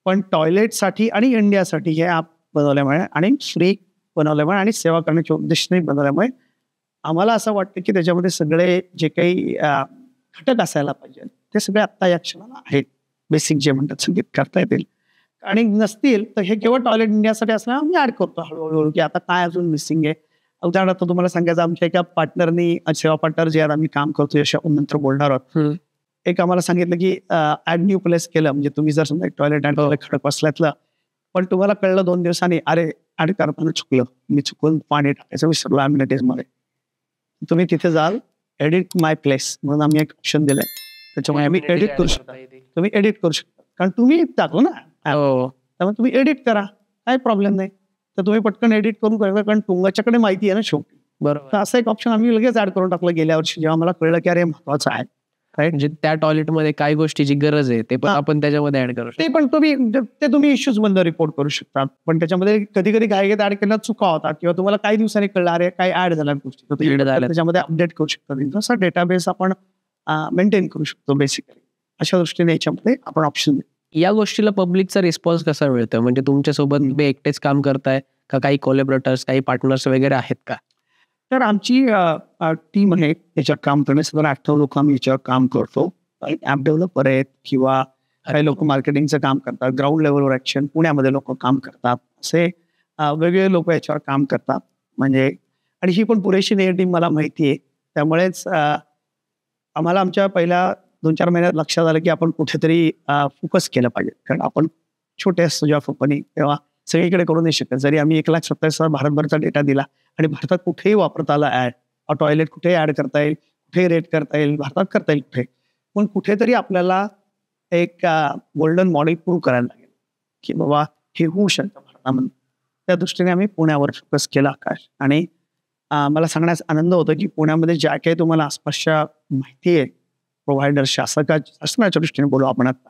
पण टॉयलेटसाठी आणि इंडियासाठी हे ॲप बनवल्यामुळे आणि फ्री बनवल्यामुळे आणि सेवा करण्याच्या उद्देशाने बनवल्यामुळे आम्हाला असं वाटतं की त्याच्यामध्ये सगळे जे काही घटक असायला पाहिजे ते सगळे आत्ता या क्षणाला आहेत, बेसिक जे म्हणतात सगळे करता येतील. आणि नसतील तर हे केवळ टॉयलेट इंडियासाठी असल्यामुळे आम्ही ॲड करतो हळूहळू, की आता काय अजून मिसिंग आहे. उदाहरणार्थ तुम्हाला सांगायचं, आमच्या एका पार्टनरनी, सेवा पार्टनर जे आम्ही काम करतो यशा नंतर बोलणार आहोत, एक आम्हाला सांगितलं की ॲड न्यू प्लेस केलं, म्हणजे तुम्ही जर समजा टॉयलेट ॲड केलं खडकवासल्यातलं, पण तुम्हाला कळलं 2 दिवसांनी, अरे ॲड करताना चुकलं, मी चुकून पाणी टाकायचं विसरलो ॲम्युनिटीजमध्ये. तुम्ही तिथे जाल, एडिट माय प्लेस म्हणून आम्ही एक ऑप्शन दिलंय, त्याच्यामुळे आम्ही एडिट करू शकता, तुम्ही एडिट करू शकता, कारण तुम्ही टाकलो ना, त्यामुळे तुम्ही एडिट करा, काही प्रॉब्लेम नाही. तर तुम्ही पटकन एडिट करून करा, कारण तुमच्याकडे माहिती आहे ना शेवटी, बरोबर. तर असं एक ऑप्शन आम्ही लगेच ऍड करून टाकलं गेल्या वर्षी, जेव्हा मला कळलं की अरे महत्वाचं आहे, राईट. म्हणजे त्या टॉयलेटमध्ये काय गोष्टीची गरज आहे ते पण आपण त्याच्यामध्ये ऍड करू शकतो. ते पण तुम्ही इश्यूज बंद रिपोर्ट करू शकता, पण त्याच्यामध्ये कधी कधी घाईघाईत ऍड केला चुका होता, किंवा तुम्हाला काही दिवसांनी कळलं अरे काय ऍड झाल्या गोष्टी, त्याच्यामध्ये अपडेट करू शकता. जसा डेटाबेस आपण मेंटेन करू शकतो बेसिकली, अशा दृष्टीने याच्यामध्ये आपण ऑप्शन. या गोष्टीला पब्लिकचा रिस्पॉन्स कसा मिळतो, म्हणजे तुमच्यासोबत तुम्ही एकटेच काम करताय का काही कोलॅबोरेटर्स, काही पार्टनर्स वगैरे आहेत का? तर आमची टीम आहे याच्यावर काम करण्यासाठी, 8 लोक आम्ही याच्यावर काम करतो. ऍप डेव्हलपर आहेत, किंवा काही लोक मार्केटिंगचं काम करतात, ग्राउंड लेवलवर ऍक्शन पुण्यामध्ये लोक काम करतात, असे वेगवेगळे लोक याच्यावर काम करतात. म्हणजे आणि ही पण पुरेशी नाही टीम मला माहिती आहे, त्यामुळेच आम्हाला आमच्या पहिल्या 2-4 महिन्यात लक्षात आलं की आपण कुठेतरी फोकस केलं पाहिजे, कारण आपण छोटे असतो जेव्हा कंपनी, तेव्हा सगळीकडे करू नाही शकत. जरी आम्ही 1,27,000 भारतभरचा डेटा दिला आणि भारतात कुठेही वापरता आला ऍड, टॉयलेट कुठेही ऍड करता येईल, कुठेही रेट करता येईल, भारतात करता येईल कुठे, पण कुठेतरी आपल्याला एक गोल्डन मॉडेल प्रूव्ह करायला लागेल की बाबा हे होऊ शकतं भारतामध्ये. त्या दृष्टीने आम्ही पुण्यावर फोकस केला आकाश. आणि मला सांगण्यास आनंद होतो की पुण्यामध्ये ज्या काही तुम्हाला आसपासच्या माहिती आहे प्रोव्हायडर, शासनाच्या दृष्टीने बोलू आपण आता,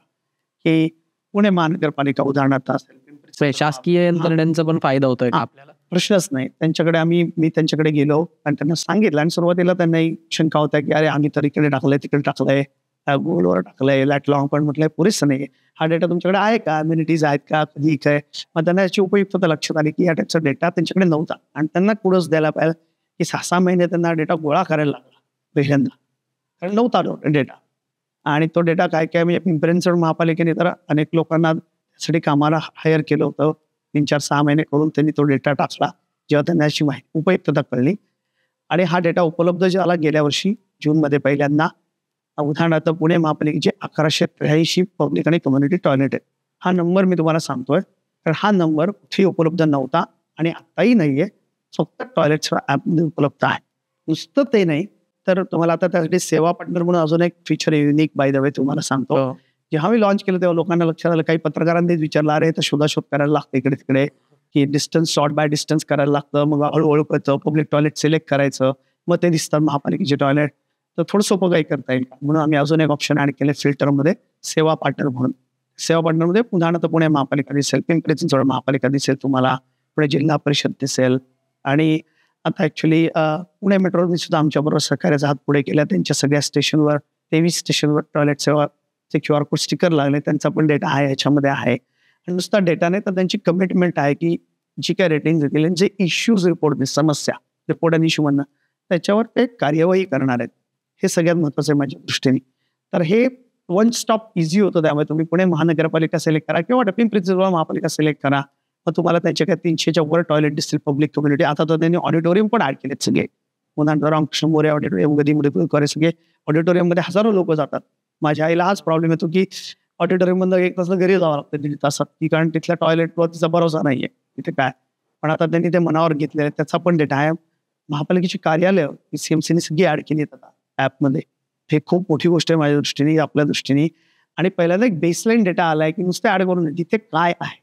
की पुणे महानगरपालिका उदाहरणार्थ असेल, शासकीय यंत्रणेचा पण फायदा होतोय का आपल्याला? प्रश्नच नाही. त्यांच्याकडे मी त्यांच्याकडे गेलो आणि त्यांना सांगितलं, आणि सुरुवातीला त्यांनाही शंका होता की अरे आम्ही तर इकडे टाकलंय, तिकडे टाकलंय, गुगलवर टाकलंय, लॅटलॉंग पण म्हटलंय पुरेसं नाही, हा डेटा तुमच्याकडे आहे का, अम्युनिटीज आहेत का, कधी काय. मग त्यांना याची उपयुक्तता लक्षात आली की या टाईपचा डेटा त्यांच्याकडे नव्हता, आणि त्यांना कुठंच द्यायला पाहिजे की 6-6 महिने त्यांना डेटा गोळा करायला लागला पहिल्यांदा, कारण नव्हता डेटा. आणि तो डेटा काय म्हणजे पिंपरी चिंचवड महापालिकेने तर अनेक लोकांना त्यासाठी कामाला हायर केलं होतं, 3-4-6 महिने करून त्यांनी तो डेटा टाकला, जेव्हा त्यांना याची माहिती उपयुक्तता कळली. आणि हा डेटा उपलब्ध झाला गेल्या वर्षी जूनमध्ये पहिल्यांदा. उदाहरणार्थ पुणे महापालिकेचे 1183 पब्लिक आणि कम्युनिटी टॉयलेट आहेत. हा नंबर मी तुम्हाला सांगतोय, तर हा नंबर कुठेही उपलब्ध नव्हता आणि आत्ताही नाहीये, फक्त टॉयलेटच्या ॲपमध्ये उपलब्ध आहे. नुसतं ते नाही तर तुम्हाला आता त्यासाठी सेवा पार्टनर म्हणून अजून एक feature unique by the way तुम्हाला सांगतो. जेव्हा मी लॉन्च केलं तेव्हा लोकांना लक्षात आलं, काही पत्रकारांनीच विचारलं अरे तर शोधाशोध करायला लागते इकडे तिकडे, की डिस्टन्स शॉर्ट बाय डिस्टन्स करायला लागतं, मग हळूहळू कळतं, पब्लिक टॉयलेट सिलेक्ट करायचं, मग ते दिसतात महापालिकेचे टॉयलेट. तर थोडं सोपं काही करता येईल का, म्हणून आम्ही अजून एक ऑप्शन ऍड केले फिल्टरमध्ये, सेवा पार्टनर म्हणून. सेवा पार्टनरमध्ये उदाहरणार्थ पुणे महापालिका दिसेल, पिंपरी चिंचवड महापालिका दिसेल तुम्हाला, पुणे जिल्हा परिषद दिसेल, आणि आता ऍक्च्युली पुणे मेट्रोने सुद्धा आमच्याबरोबर सहकार्याचा हात पुढे केला. त्यांच्या सगळ्या स्टेशनवर 23 स्टेशनवर टॉयलेट सेवाचे QR कोड स्टिकर लागले, त्यांचा पण डेटा आहे ह्याच्यामध्ये आहे. आणि नुसता डेटा नाही तर त्यांची कमिटमेंट आहे की जी काय रेटिंग दिली, जे इश्यूज रिपोर्ट, समस्या रिपोर्ट आणि इश्यू म्हणणं, त्याच्यावर ते कार्यवाही करणार आहेत. हे सगळ्यात महत्त्वाचं आहे माझ्या दृष्टीने. तर हे वन स्टॉप इझी होतं. त्यामुळे तुम्ही पुणे महानगरपालिका सिलेक्ट करा किंवा पिंपरी चिंचवड महापालिका सिलेक्ट करा, मग तुम्हाला त्यांच्या काय 300च्या वर टॉयलेट दिसतील पब्लिक कम्युनिटी. आता तर त्यांनी ऑडिटोरियम पण ऍड केलेत सगळे. उदाहरणार्थ रामकृष्ण मोरे ऑडिटोरियम, गदी सगळे ऑडिटोरियममध्ये हजारो लोक जातात. माझ्या आईला हाच प्रॉब्लेम येतो की ऑडिटोरियममधून 1 तास घरी जावं लागतं 1.5 तासात, की कारण तिथल्या टॉयलेटवर तिचा भरोसा नाहीये तिथे काय. पण आता त्यांनी ते मनावर घेतलेलं आहे, त्याचा पण डेटा आहे. महापालिकेची कार्यालय CMCने सगळी ऍड केली आहेत आता ऍपमध्ये. हे खूप मोठी गोष्ट आहे माझ्या दृष्टीने, आपल्या दृष्टीने. आणि पहिल्यांदा एक बेसलाईन डेटा आलाय की नुसते ऍड करून तिथे काय आहे.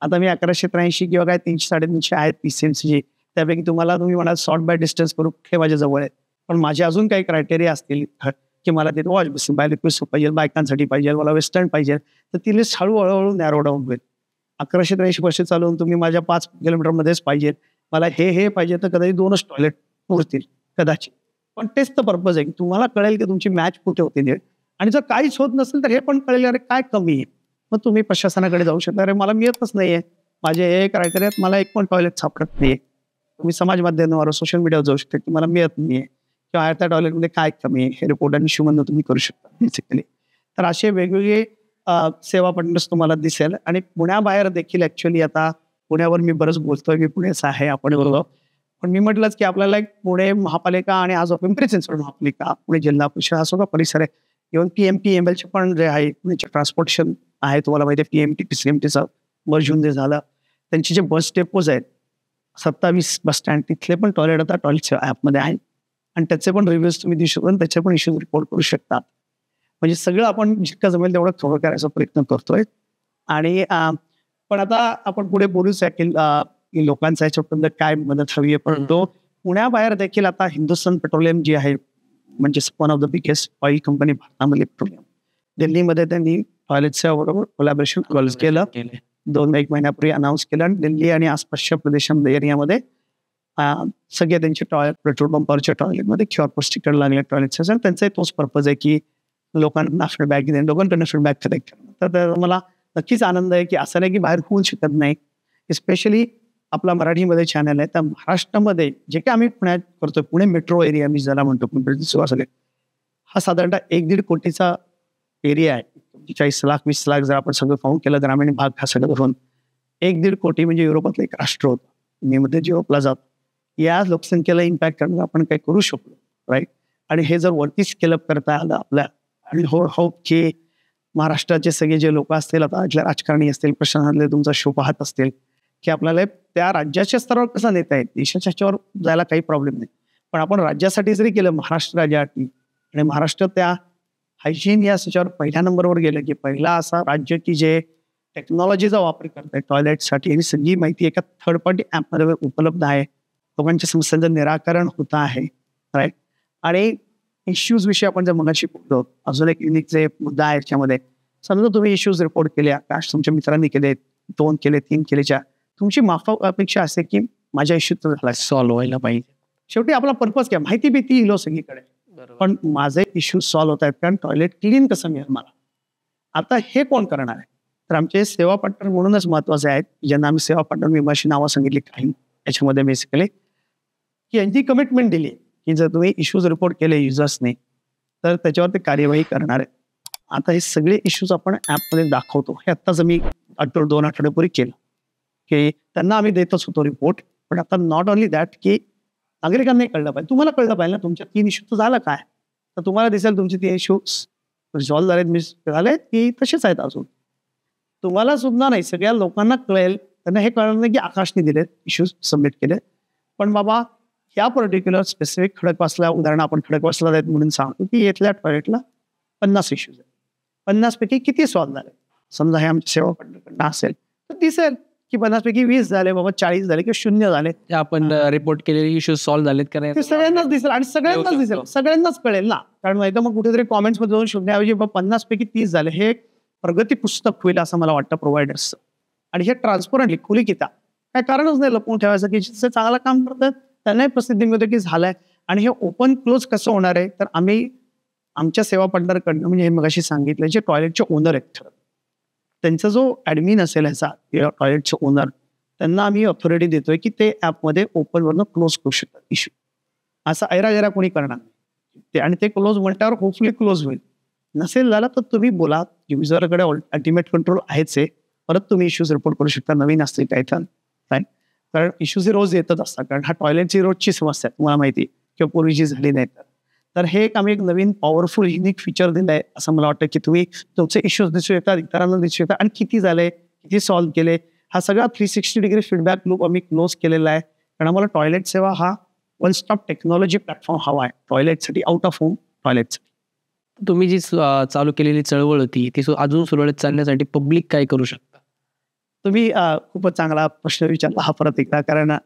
आता मी 1183 किंवा काय 300-350 आहेत PCMCचे, त्यापैकी तुम्ही म्हणाल सॉर्ट बाय डिस्टन्स करू हे माझ्या जवळ आहेत. पण माझे अजून काही क्रायटेरिया असतील की मला तिथे वॉश बेसिन बाय रिक्वेस्ट पाहिजे, बायकांसाठी पाहिजे, मला वेस्टर्न पाहिजे, तर ती लिस्ट हळूहळू नॅरो डाऊन होईल. 1183 वर्ष चालवून तुम्ही माझ्या 5 किलोमीटरमध्येच पाहिजेत, मला हे पाहिजे, तर कदाचित 2च टॉयलेट पुरतील कदाचित. पण तेच तर पर्पज आहे की तुम्हाला कळेल की तुमची मॅच कुठे होते. आणि जर काहीच होत नसेल तर हे पण कळेल अरे काय कमी आहे, मग तुम्ही प्रशासनाकडे जाऊ शकता. अरे मला मिळतच नाहीये, माझे हे क्रायटेरियात मला एक पण टॉयलेट सापडत नाहीये. तुम्ही समाज माध्यमांवर सोशल मीडियावर जाऊ शकता की मला मिळत नाहीये किंवा त्या टॉयलेटमध्ये काय कमी आहे, हे रिपोर्ट आणि इश्यू म्हणून तुम्ही करू शकता बेसिकली. तर असे वेगवेगळे सेवा पार्टनर्स तुम्हाला दिसेल. आणि पुण्याबाहेर देखील ऍक्च्युली आता पुण्यावर मी बरंच बोलतोय की पुण्याचं आहे आपण बरोबर, पण मी म्हटलंच की आपल्याला एक पुणे महापालिका आणि आज पिंपरी चिंचवड महापालिका, पुणे जिल्हा परिषद हा सगळा परिसर आहे. इव्हन PMPMLचे पण जे आहे पुण्याचे ट्रान्सपोर्टेशन आहे, तुम्हाला माहिती आहे PMT PCMTचं मर्ज होऊन जे झालं, त्यांचे जे बस डेपोज आहेत 27 बस स्टँड, तिथले पण टॉयलेट आता टॉयलेट ॲपमध्ये आहेत. आणि त्याचे पण रिव्ह्यूज तुम्ही देऊ शकता, त्याचे पण इश्यूज रिपोर्ट करू शकतात. म्हणजे सगळं आपण जितकं जमेल तेवढं थोडं करायचा प्रयत्न करतोय. आणि पण आता आपण पुढे बोलूच की लोकांचा ह्याच्याबद्दल काय मदत हवी आहे. पण तो पुण्याबाहेर देखील आता हिंदुस्थान पेट्रोलियम जी आहे, म्हणजे one of the biggest oil company भारतामध्ये पेट्रोलियम, दिल्लीमध्ये त्यांनी टॉयलेटच्या बरोबर कोलॅबोरेशन केलं. 2-1 महिन्यापूर्वी अनाऊन्स केलं. आणि दिल्ली आणि आसपासच्या प्रदेशामध्ये एरियामध्ये सगळे त्यांचे पेट्रोल पंपावरच्या टॉयलेटमध्ये QR कोड स्टिकर लागले टॉयलेटचे असेल. त्यांचा तोच पर्पज आहे की लोकांना फीडबॅक देणे, लोकांकडनं फीडबॅक कलेक्ट करणं. तर मला नक्कीच आनंद आहे की असं नाही की बाहेर होऊ शकत नाही. स्पेशली आपला मराठीमध्ये चॅनल आहे, तर महाराष्ट्रामध्ये जे काही आम्ही पुण्यात करतोय, पुणे मेट्रो एरिया मी ज्याला म्हणतो, सगळे हा साधारणतः 1-1.5 कोटीचा एरिया आहे. 40 लाख 20 लाख जर आपण सगळं काउंट केलं, ग्रामीण भाग हा सगळं धरून 1-1.5 कोटी म्हणजे युरोपातलं एक राष्ट्र होतं. मी मध्ये युरोपला जातो. या लोकसंख्येला इम्पॅक्ट करणं आपण काही करू शकलो, राईट. आणि हे जर वरती स्केलअप करता आलं आपल्या, आणि होप की महाराष्ट्राचे सगळे जे लोक असतील, आता राजकारणी असतील, प्रशासनातले तुमचा शो पाहत असतील, की आपल्याला त्या राज्याच्या स्तरावर कसा नेता येईल. देशाच्या ह्याच्यावर जायला काही प्रॉब्लेम नाही, पण आपण राज्यासाठी जरी केलं, महाराष्ट्र राज्यासाठी, आणि महाराष्ट्र त्या हायजीन या त्याच्यावर पहिल्या नंबरवर गेलं की पहिला असा राज्य की जे टेक्नॉलॉजीचा वापर करत आहे टॉयलेटसाठी, आणि सगळी माहिती एका थर्ड पार्टी ॲपमध्ये उपलब्ध आहे, लोकांच्या समस्यांचं निराकरण होत आहे, राईट. आणि इश्यूज विषयी आपण जर मगाशी बोललो, अजून एक युनिक जे मुद्दा आहे याच्यामध्ये, समजा तुम्ही इश्यूज रिपोर्ट केले, आकाश तुमच्या मित्रांनी केले, 2 केले, 3 केले, 4, तुमची माफक अपेक्षा असते की माझ्या इश्यूज झाला सॉल्व्ह व्हायला पाहिजे. शेवटी आपला पर्पज काय, माहिती भीती इलो सगळीकडे, पण माझे इश्यूज सॉल्व्ह होत आहेत कारण टॉयलेट क्लीन कसं मिळेल मला. आता हे कोण करणार आहे, तर आमचे सेवा पार्टनर म्हणूनच महत्वाचे आहेत, ज्यांना आम्ही सेवा पार्टनर विमाशी नावं सांगितली काही याच्यामध्ये बेसिकली, की यांची कमिटमेंट दिली की जर तुम्ही इश्यूज रिपोर्ट केले युजर्सने तर त्याच्यावर ते कार्यवाही करणार आहे. आता हे सगळे इश्यूज आपण ॲपमध्ये दाखवतो. हे आत्ताच मी 2 आठवड्यापूर्वी केलं की त्यांना आम्ही देतच होतो रिपोर्ट. पण आता नॉट ओनली दॅट की नागरिकांनाही कळलं पाहिजे, तुम्हाला कळलं पाहिजे ना तुमच्या 3 इश्यूचं झालं काय, तर तुम्हाला दिसेल तुमचे 3 इश्यूज रिझॉल्व्ह झालेत, मिस झालेत की तसेच आहेत अजून. तुम्हाला सुद्धा नाही, सगळ्या लोकांना कळेल. त्यांना हे कळलं नाही की आकाशने दिलेत इश्यूज सबमिट केले, पण बाबा ह्या पर्टिक्युलर स्पेसिफिक खडकवासला उदाहरण आपण खडकवासला आहेत म्हणून सांगतो की इथल्या टॉयलेटला 50 इश्यूज आहेत, 50 पैकी किती सॉल्व्ह झाले. समजा हे आमच्या सेवा पार्टनरकडनं असेल तर दिसेल की 50 पैकी 20 झाले बाबा, 40 झाले किंवा 0 झाले, ते आपण रिपोर्ट केलेले इश्यूज सॉल्व्ह झालेत का नाही ते सगळ्यांनाच दिसेल आणि सगळ्यांनाच दिसेल, सगळ्यांनाच कळेल ना. कारण नाही तर मग कुठेतरी कॉमेंट्स मध्ये जाऊन शोधण्याऐवजी 50 पैकी 30 झाले, हे एक प्रगती पुस्तक होईल असं मला वाटतं प्रोव्हायडर्सचं. आणि हे ट्रान्सपरंटली खुली किता काय कारणच नाही लपवून ठेवायचं, की जे चांगलं काम करतात त्यांनाही प्रसिद्धी मिळते की झालंय. आणि हे ओपन क्लोज कसं होणार आहे, तर आम्ही आमच्या सेवा पार्टनरकडनं, म्हणजे हे मगाशी सांगितलं, जे टॉयलेटचे ओनर आहेत त्यांचा जो ॲडमिन असेल ह्याचा टॉयलेटचे ओनर, त्यांना आम्ही ऑथॉरिटी देतोय की ते ॲपमध्ये ओपनवरनं क्लोज करू शकतात इश्यू. असं ऐरा कोणी करणार नाही ते, आणि ते क्लोज म्हणल्यावर होपफुली क्लोज होईल. नसेल झाला तर तुम्ही बोला, युजरकडे अल्टिमेट कंट्रोल आहेच आहे, परत तुम्ही इश्यूज रिपोर्ट करू शकता. नवीन असतील काय तर काय, कारण इश्यूज रोज येतच असतात, कारण हा टॉयलेटची रोजची समस्या आहे तुम्हाला माहिती, किंवा पूर्वीची झाली नाही तर हे एक आम्ही एक नवीन पॉवरफुल युनिक फीचर दिलं आहे असं मला वाटतं, की तुम्ही तुमचे इश्यूज दिसू येतात, इतरांना दिसू येतात, आणि किती झाले, किती सॉल्व्ह केले, हा सगळा 360 डिग्री फीडबॅक लूप आम्ही क्लोज केलेला आहे. कारण आम्हाला टॉयलेट सेवा हा वन स्टॉप टेक्नॉलॉजी प्लॅटफॉर्म हवा आहे टॉयलेटसाठी, आउट ऑफ होम टॉयलेटसाठी. तुम्ही जी चालू केलेली चळवळ होती ती अजून सुरळीत चालण्यासाठी पब्लिक काय करू शकता? तुम्ही खूपच चांगला प्रश्न विचारला हा परत एकदा. कारण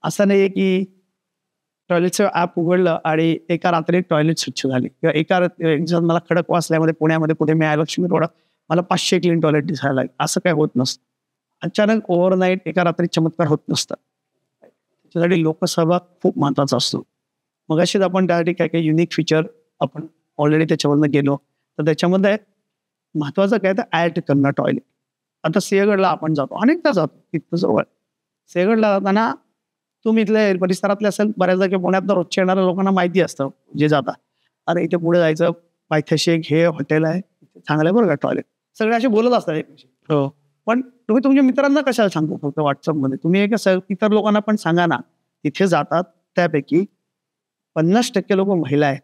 असं नाही आहे की टॉयलेटचं ॲप उघडलं आणि एका रात्री टॉयलेट स्वच्छ झाली, किंवा एका मला खडकवासल्यामध्ये पुण्यामध्ये कुठे लक्ष्मी रोड मला 500 क्लीन टॉयलेट दिसायला लागेल, असं काय होत नसतं. अचानक ओव्हरनाईट एका रात्री चमत्कार होत नसतात. त्याच्यासाठी लोकसहभाग खूप महत्त्वाचा असतो. मग अशीच आपण त्यासाठी काय काही युनिक फीचर आपण ऑलरेडी त्याच्यावरनं गेलो. तर त्याच्यामध्ये महत्त्वाचं काय तर ॲड करणं टॉयलेट. आता सिंहगडला आपण जातो, अनेकदा जातो तिथं जवळ. सिंहगडला जाताना तुम्ही इथले परिसरातले असेल, बऱ्याचदा की पुण्यात रोजच्या येणाऱ्या लोकांना माहिती असतं जे जातात, अरे इथे पुढे जायचं, पायथ्याशी एक हे हॉटेल आहे, चांगलं आहे बरं का टॉयलेट, सगळे असे बोलत असतात एकमेकांशी. हो. पण तुम्ही तुमच्या मित्रांना कशाला सांगता फक्त व्हॉट्सअपमध्ये, तुम्ही एक इतर लोकांना पण सांगा ना. तिथे जातात त्यापैकी 50% लोक महिला आहेत,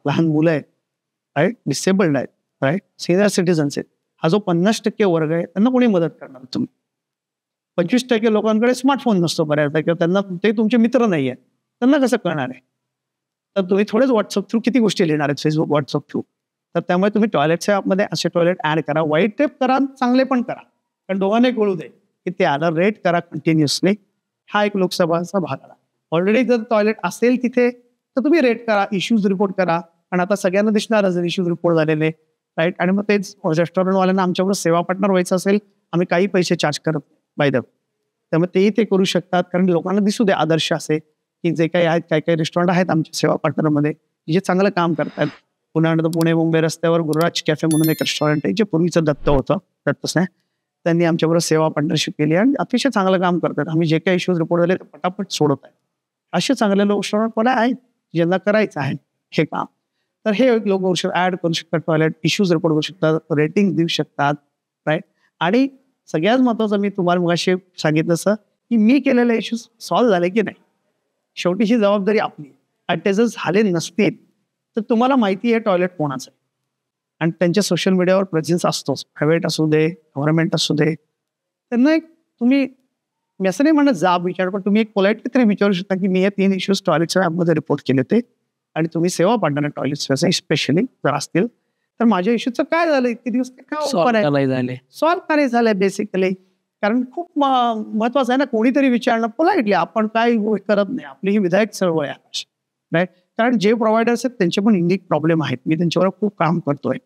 लहान मुलं आहेत, राईट, डिसेबल्ड आहेत, राईट, सिनियर सिटीजन्स आहेत. हा जो 50% वर्ग आहे त्यांना कोणी मदत करणार तुम्ही? 25% लोकांकडे स्मार्टफोन नसतो बऱ्याचदा, किंवा त्यांना ते तुमचे मित्र नाही आहेत, त्यांना कसं कळणार आहे? तर तुम्ही थोडेच व्हॉट्सअप थ्रू किती गोष्टी लिहिणार आहेत फेसबुक व्हॉट्सअप थ्रू. तर त्यामुळे तुम्ही टॉयलेटच्या ॲपमध्ये असे टॉयलेट ॲड करा, वाईट टेप करा, चांगले पण करा, कारण दोघांनाही कळू दे की ते आलं, रेट करा कंटिन्युअसली. हा एक लोकसभाचा भाग आला. ऑलरेडी जर टॉयलेट असेल तिथे तर तुम्ही रेट करा, इश्यूज रिपोर्ट करा, आणि आता सगळ्यांना दिसणारच इश्यूज रिपोर्ट झालेले, राईट. आणि मग तेच रेस्टॉरंटवाल्यांना आमच्याबरोबर सेवा पार्टनर व्हायचं असेल, आम्ही काही पैसे चार्ज करत बाय द. त्यामुळे तेही ते करू शकतात, कारण लोकांना दिसू दे आदर्श असे की जे काही आहेत, काही काही रेस्टॉरंट आहेत आमच्या सेवा पार्टनरमध्ये जे चांगलं काम करतात. पुणे मुंबई रस्त्यावर गुरुराज कॅफे म्हणून एक रेस्टॉरंट आहे, जे पूर्वीचं दत्त होतं, दत्तच नाही, त्यांनी आमच्याबरोबर सेवा पार्टनरशिप केली आणि अतिशय चांगलं काम करतात. आम्ही जे काही इश्यूज रिपोर्ट झाले ते पटापट सोडत आहे. असे चांगले रेस्टॉरंट पण आहेत ज्यांना करायचं आहे हे काम. तर हे लोक ॲड करू शकतात, टॉयलेट इश्यूज रिपोर्ट करू शकतात, रेटिंग देऊ शकतात, राईट. आणि सगळ्यात महत्त्वाचं मी तुम्हाला मगाशी सांगितलं असं की मी केलेले इश्यूज सॉल्व्ह झाले की नाही, शेवटी ही जबाबदारी आपली. आणि ते जर झाले नसतील तर तुम्हाला माहिती आहे टॉयलेट कोणाचं आहे, आणि त्यांच्या सोशल मीडियावर प्रेझेन्स असतोच, प्रायव्हेट असू दे, गव्हर्नमेंट असू दे. त्यांना एक तुम्ही, मी असं नाही म्हणत जाब विचार, पण तुम्ही एक पोलाइटली तरी विचारू शकता की मी हे 3 इश्यूज टॉयलेटच्या ॲपमध्ये रिपोर्ट केले होते, आणि तुम्ही सेवा पार्टनर टॉयलेट स्पेशली जर असतील तर माझ्या इश्यूचं काय झालं, इतके दिवस काय ओपन आहे, सॉल्व्ह का नाही झालंय बेसिकली. कारण खूप महत्वाचं आहे ना, कोणीतरी विचारणं पोलाइटली. आपण काय करत नाही, आपली ही विधायक चळवळ आहे, राईट. कारण जे प्रोव्हायडर्स आहेत त्यांचे पण युनिक प्रॉब्लेम आहेत, मी त्यांच्यावर खूप काम करतोय,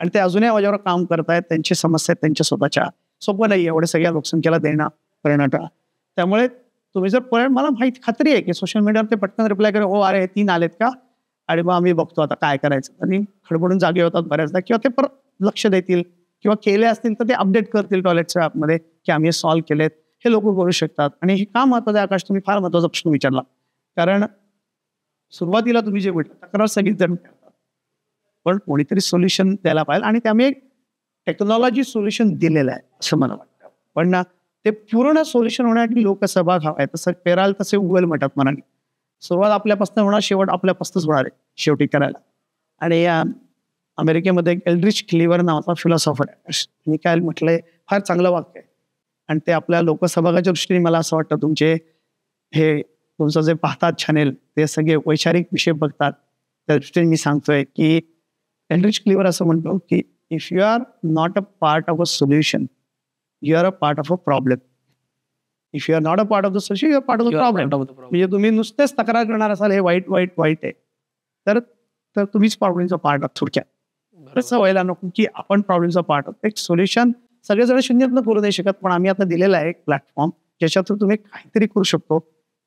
आणि ते अजूनही माझ्यावर काम करतायत. त्यांची समस्या आहेत त्यांच्या स्वतःच्या, सोपं नाही एवढ्या सगळ्या लोकसंख्येला देणं कर्नाटक. त्यामुळे तुम्ही जर मला खात्री आहे की सोशल मीडियावर ते पटकन रिप्लाय करेल, हो अरे 3 आलेत का, आणि मग आम्ही बघतो आता काय करायचं. आणि खडबडून जागे होतात बऱ्याचदा, किंवा ते परत लक्ष देतील, किंवा केले असतील तर ते अपडेट करतील टॉयलेटच्या ॲपमध्ये की आम्ही सॉल्व्ह केलेत. हे लोक करू शकतात. आणि हे का महत्त्वाचं आहे आकाश, तुम्ही फार महत्त्वाचा प्रश्न विचारला. कारण सुरुवातीला तुम्ही जे म्हटलं तक्रार सगळीच जण करतात, पण कोणीतरी सोल्युशन द्यायला पाहिजे, आणि त्यामुळे एक टेक्नॉलॉजी सोल्युशन दिलेलं आहे असं मला वाटतं. पण ते पूर्ण सोल्युशन होण्यासाठी लोकसहभाग हवा आहे. तसं पेराल तसे उगवेल म्हणतात मनाने. सुरुवात आपल्यापासून होणार, शेवट आपल्यापासूनच होणार आहे शेवटी करायला. आणि अमेरिकेमध्ये एक एल्ड्रिच क्लीवर नावाचा फिलॉसॉफर आहे, त्यांनी काय म्हटलंय, फार चांगलं वाक्य आहे, आणि ते आपल्या लोकसहभागाच्या दृष्टीने मला असं वाटतं तुमचे हे तुमचं जे पाहतात चॅनेल ते सगळे वैचारिक विषय बघतात, त्या दृष्टीने मी सांगतोय की एल्ड्रिच क्लीवर असं म्हणतो की if you are not a part of a solution, you are a part of a problem. If you are not a part of the society, you are part of the problem. म्हणजे तुम्ही नुसतेच तक्रार करणार असाल हे वाईट वाईट वाईट आहे, तर तर तुम्हीच प्रॉब्लेमचा पार्ट आहात थोडक्यात. तसं व्हायला नको की आपण प्रॉब्लेमचा पार्ट आहोत. एक सोल्युशन सगळेजण शून्यातनं करू नाही शकत, पण आम्ही आता दिलेला आहे एक प्लॅटफॉर्म ज्याच्यातून तुम्ही काहीतरी करू शकतो.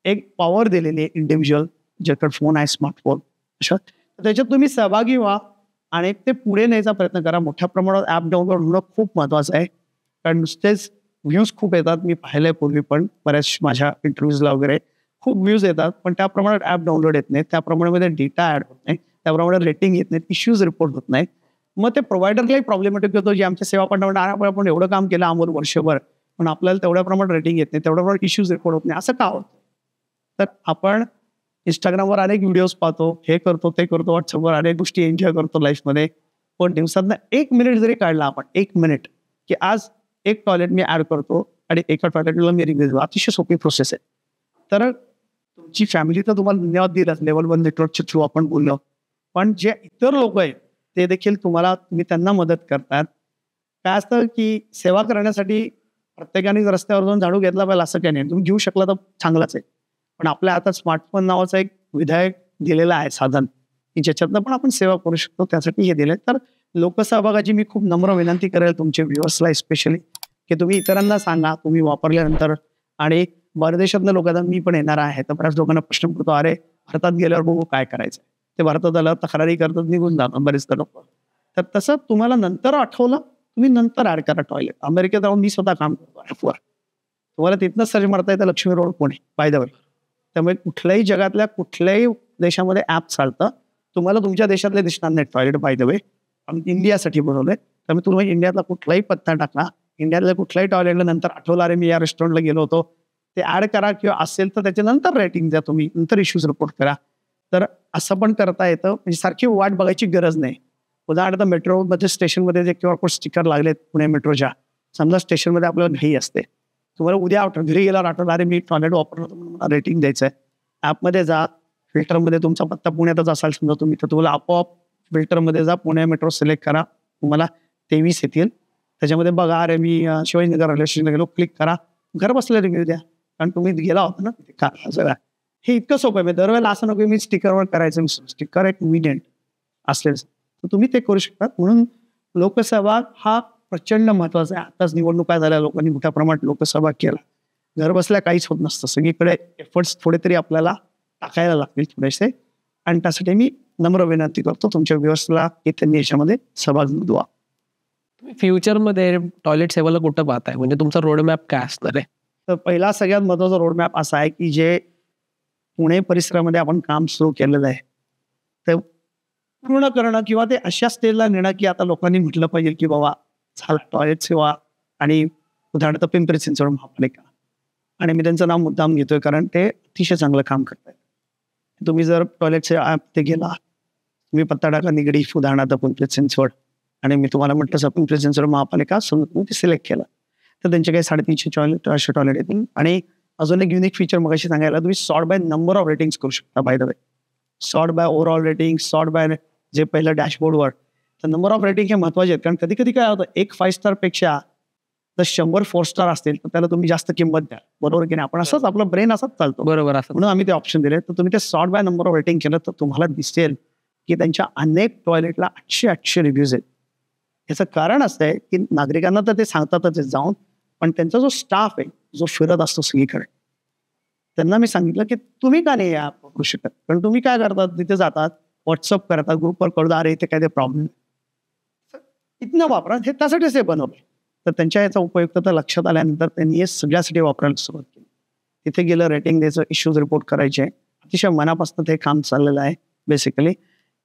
एक पॉवर दिलेली आहे इंडिव्हिज्युअल, ज्याकडे फोन आहे, स्मार्टफोन, अशा त्याच्यात तुम्ही सहभागी व्हा आणि ते पुढे न्यायचा प्रयत्न करा. मोठ्या प्रमाणात ॲप डाउनलोड होणं खूप महत्वाचं आहे, कारण नुसतेच व्ह्यूज खूप येतात. मी पाहिलंय पूर्वी पण बऱ्याच माझ्या इंटरव्ह्यूजला वगैरे खूप व्ह्यूज येतात, पण त्या प्रमाणात ॲप डाउनलोड येत नाही, त्या प्रमाणामध्ये डेटा ऍड होत नाही, त्याप्रमाणे रेटिंग येत नाहीत, इश्यूज रिपोर्ट होत नाहीत. मग ते प्रोव्हायडरलाही प्रॉब्लेमॅटिक होतो, जे आमच्या सेवा पाठवणार आपण एवढं काम केलं आम्हाला वर्षभर, पण आपल्याला तेवढ्या प्रमाणात रेटिंग येत नाही, तेवढ्या प्रमाणात इश्यूज रिपोर्ट होत नाही. असं का होतं? तर आपण इंस्टाग्रामवर अनेक व्हिडिओज पाहतो, हे करतो ते करतो, व्हॉट्सअपवर अनेक गोष्टी एन्जॉय करतो लाईफमध्ये, पण दिवसातनं 1 मिनिट जरी काढला आपण, 1 मिनिट, की आज एक टॉयलेट मी ऍड करतो आणि एका टॉयलेटला मी रिव्ह्यू देतो. अतिशय सोपी प्रोसेस आहे. तर तुमची फॅमिली तर तुम्हाला धन्यवाद दिलाच, लेवल 1 नेटवर्कच्या थ्रू आपण बोललो, पण जे इतर लोक आहेत ते देखील तुम्ही त्यांना मदत करतात. काय असतं की सेवा करण्यासाठी प्रत्येकाने रस्त्यावर जाऊन झाडू घेतला पाहिजे असं काही नाही. तुम्ही घेऊ शकला तर चांगलाच आहे, पण आपल्या हातात स्मार्टफोन नावाचा एक विधायक दिलेला आहे साधन, की ज्याच्यातनं पण आपण सेवा करू शकतो, त्यासाठी हे दिले. तर लोकसहभागाची मी खूप नम्र विनंती करेल तुमच्या व्ह्युअर्सला स्पेशली, की तुम्ही इतरांना सांगा तुम्ही वापरल्यानंतर. आणि परदेशातल्या लोकांना मी पण येणार आहे, तर बऱ्याच लोकांना प्रश्न पडतो, अरे भारतात गेल्यावर बघू काय करायचं. ते भारतात आल्यावर तक्रारी करतात, निघून जातात बरेचदा लोक. तर तसं तुम्हाला नंतर आठवलं, तुम्ही नंतर ऍड करा टॉयलेट. अमेरिकेत राहून मी स्वतः काम करतो ॲपवर, तुम्हाला तिथनं सर्च मारता येतं Lakshmi road Pune, by the way. त्यामुळे कुठल्याही जगातल्या कुठल्याही देशामध्ये ॲप चालतं, तुम्हाला तुमच्या देशातले दिसणार नाही टॉयलेट, बाय द वे. आम्ही इंडियासाठी बनवलंय, त्यामुळे तुम्ही इंडियातला कुठलाही पत्ता टाका, इंडियातल्या कुठल्याही टॉयलेटला नंतर आठवलं अरे मी या रेस्टॉरंटला गेलो होतो, ते ऍड करा, किंवा असेल तर त्याच्यानंतर रेटिंग द्या तुम्ही, नंतर इश्यूज रिपोर्ट करा. तर असं पण करता येतं, म्हणजे सारखी वाट बघायची गरज नाही. उदाहरणार्थ मेट्रोमध्ये स्टेशनमध्ये जे QR कोड स्टिकर लागलेत पुणे मेट्रोच्या, समजा स्टेशनमध्ये आपल्याला घाई असते, तुम्हाला उद्या घरी गेल्यावर आठवलं अरे मी टॉयलेट वापरलं होतं म्हणून मला रेटिंग द्यायचं आहे, ॲपमध्ये जा, फिल्टरमध्ये तुमचा पत्ता पुण्यातच असाल समजा तुम्ही, तर तुम्हाला आपोआप फिल्टरमध्ये जा, पुणे मेट्रो सिलेक्ट करा, तुम्हाला 23 येतील. त्याच्यामध्ये बघा अरे मी शिवाजीनगर रेल्वे स्टेशनला गेलो, क्लिक करा, घर बसल्या रिव्ह्यू द्या, कारण तुम्ही गेला होता ना तिथे. का सगळं हे इतकं सोपं आहे. दरवेळेला असं नको मी स्टिकरवर करायचं, स्टिकर एक इमिडिएट असलेलं, तर तुम्ही ते करू शकता. म्हणून लोकसहभाग हा प्रचंड महत्वाचा आहे. आताच निवडणुका झाल्या, लोकांनी मोठ्या प्रमाणात लोकसहभाग केला, घर बसल्या काहीच होत नसतं, सगळीकडे एफर्ट्स थोडे तरी आपल्याला टाकायला लागतील थोडेसे. आणि त्यासाठी मी नम्र विनंती करतो तुमच्या व्यवस्थेला की त्यांनी याच्यामध्ये सहभाग नोंदवा. तुम्ही फ्युचरमध्ये टॉयलेट सेवेला कुठं पाहताय, म्हणजे तुमचा रोडमॅप काय असणार आहे? तर पहिला सगळ्यात महत्वाचा रोडमॅप असा आहे की जे पुणे परिसरामध्ये आपण काम सुरू केलेलं आहे ते पूर्ण करणं, किंवा ते अशा स्टेजला नेणं की आता लोकांनी म्हटलं पाहिजे की बाबा झाला टॉयलेट सेवा. आणि उदाहरणार्थ पिंपरी चिंचवड महापालिका, आणि मी त्यांचं नाव मुद्दाम घेतोय कारण ते अतिशय चांगलं काम करतात. तुम्ही जर टॉयलेट सेवा ते गेला, तुम्ही पत्ता टाका निगडी उदाहरणार्थ पिंपरी चिंचवड, आणि मी तुम्हाला म्हटलं सर पिंपरी चिंचवड महापालिका, समजा तुम्ही ते सिलेक्ट केलं, तर त्यांचे काही 350 टॉयलेट असे टॉयलेट येतील. आणि अजून एक युनिक फीचर मगाशी सांगायला, तुम्ही sort by number of ratings करू शकता. By the way, sort by overall rating, sort by J पहिलं डॅशबोर्डवर. तर नंबर ऑफ रेटिंग हे महत्वाचे आहेत, कारण कधी कधी काय होतं, एक 5 स्टार पेक्षा जर 100 4 स्टार असतील तर त्याला तुम्ही जास्त किंमत द्या, बरोबर की नाही. आपण असंच आपलं ब्रेन असंच चालतो, बरोबर. असं म्हणून आम्ही ते ऑप्शन दिले. तर तुम्ही ते sort by number of rating केलं तर तुम्हाला दिसेल की त्यांच्या अनेक टॉयलेटला 800 रिव्ह्यूज आहेत. याचं कारण असं आहे की नागरिकांना तर ते सांगतातच जाऊन, पण त्यांचा जो स्टाफ आहे जो फिरत असतो सगळीकडे, त्यांना मी सांगितलं की तुम्ही का नाही या करू शकत, कारण तुम्ही काय करतात, तिथे जातात, व्हॉट्सअप करतात, ग्रुपवर कळतं अरे इथे काय ते प्रॉब्लेम, इथनं वापरा, हे त्यासाठीच हे बनवलं. तर त्यांच्या याचा उपयुक्तता लक्षात आल्यानंतर त्यांनी हे सगळ्यासाठी वापरायला सुरुवात केली. तिथे गेलं, रेटिंग द्यायचं, इश्यूज रिपोर्ट करायचे, अतिशय मनापासून ते काम चाललेलं आहे. बेसिकली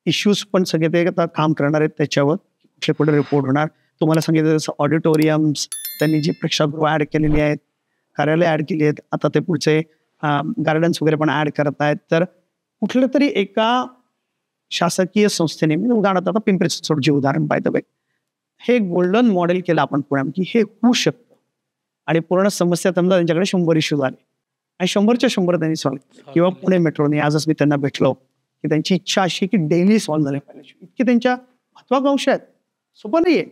इश्यूज पण सगळे ते आता काम करणार आहेत त्याच्यावर, कुठले कुठे रिपोर्ट होणार. तुम्हाला सांगितलं जसं ऑडिटोरियम्स, त्यांनी जी प्रेक्षागृह ॲड केलेली आहेत, कार्यालय ॲड केली आहेत, आता ते पुढचे गार्डन्स वगैरे पण ॲड करत आहेत. तर कुठल्या तरी एका शासकीय संस्थेने, मी उदाहरणार्थ आता पिंपरी चिंचवडचे उदाहरण पाहिजे वे, हे गोल्डन मॉडेल केलं आपण पुण्यात की हे होऊ शकतं. आणि पूर्ण समस्या समजा त्यांच्याकडे 100 इश्यूज आले आणि 100च्या 100 त्यांनी सॉल्व्ह केले. किंवा पुणे मेट्रोने, आजच मी त्यांना भेटलो की त्यांची इच्छा अशी की डेली सॉल्व्ह झाले पाहिजे. इतके त्यांच्या महत्वाकांक्षा आहेत. सोपं नाहीये,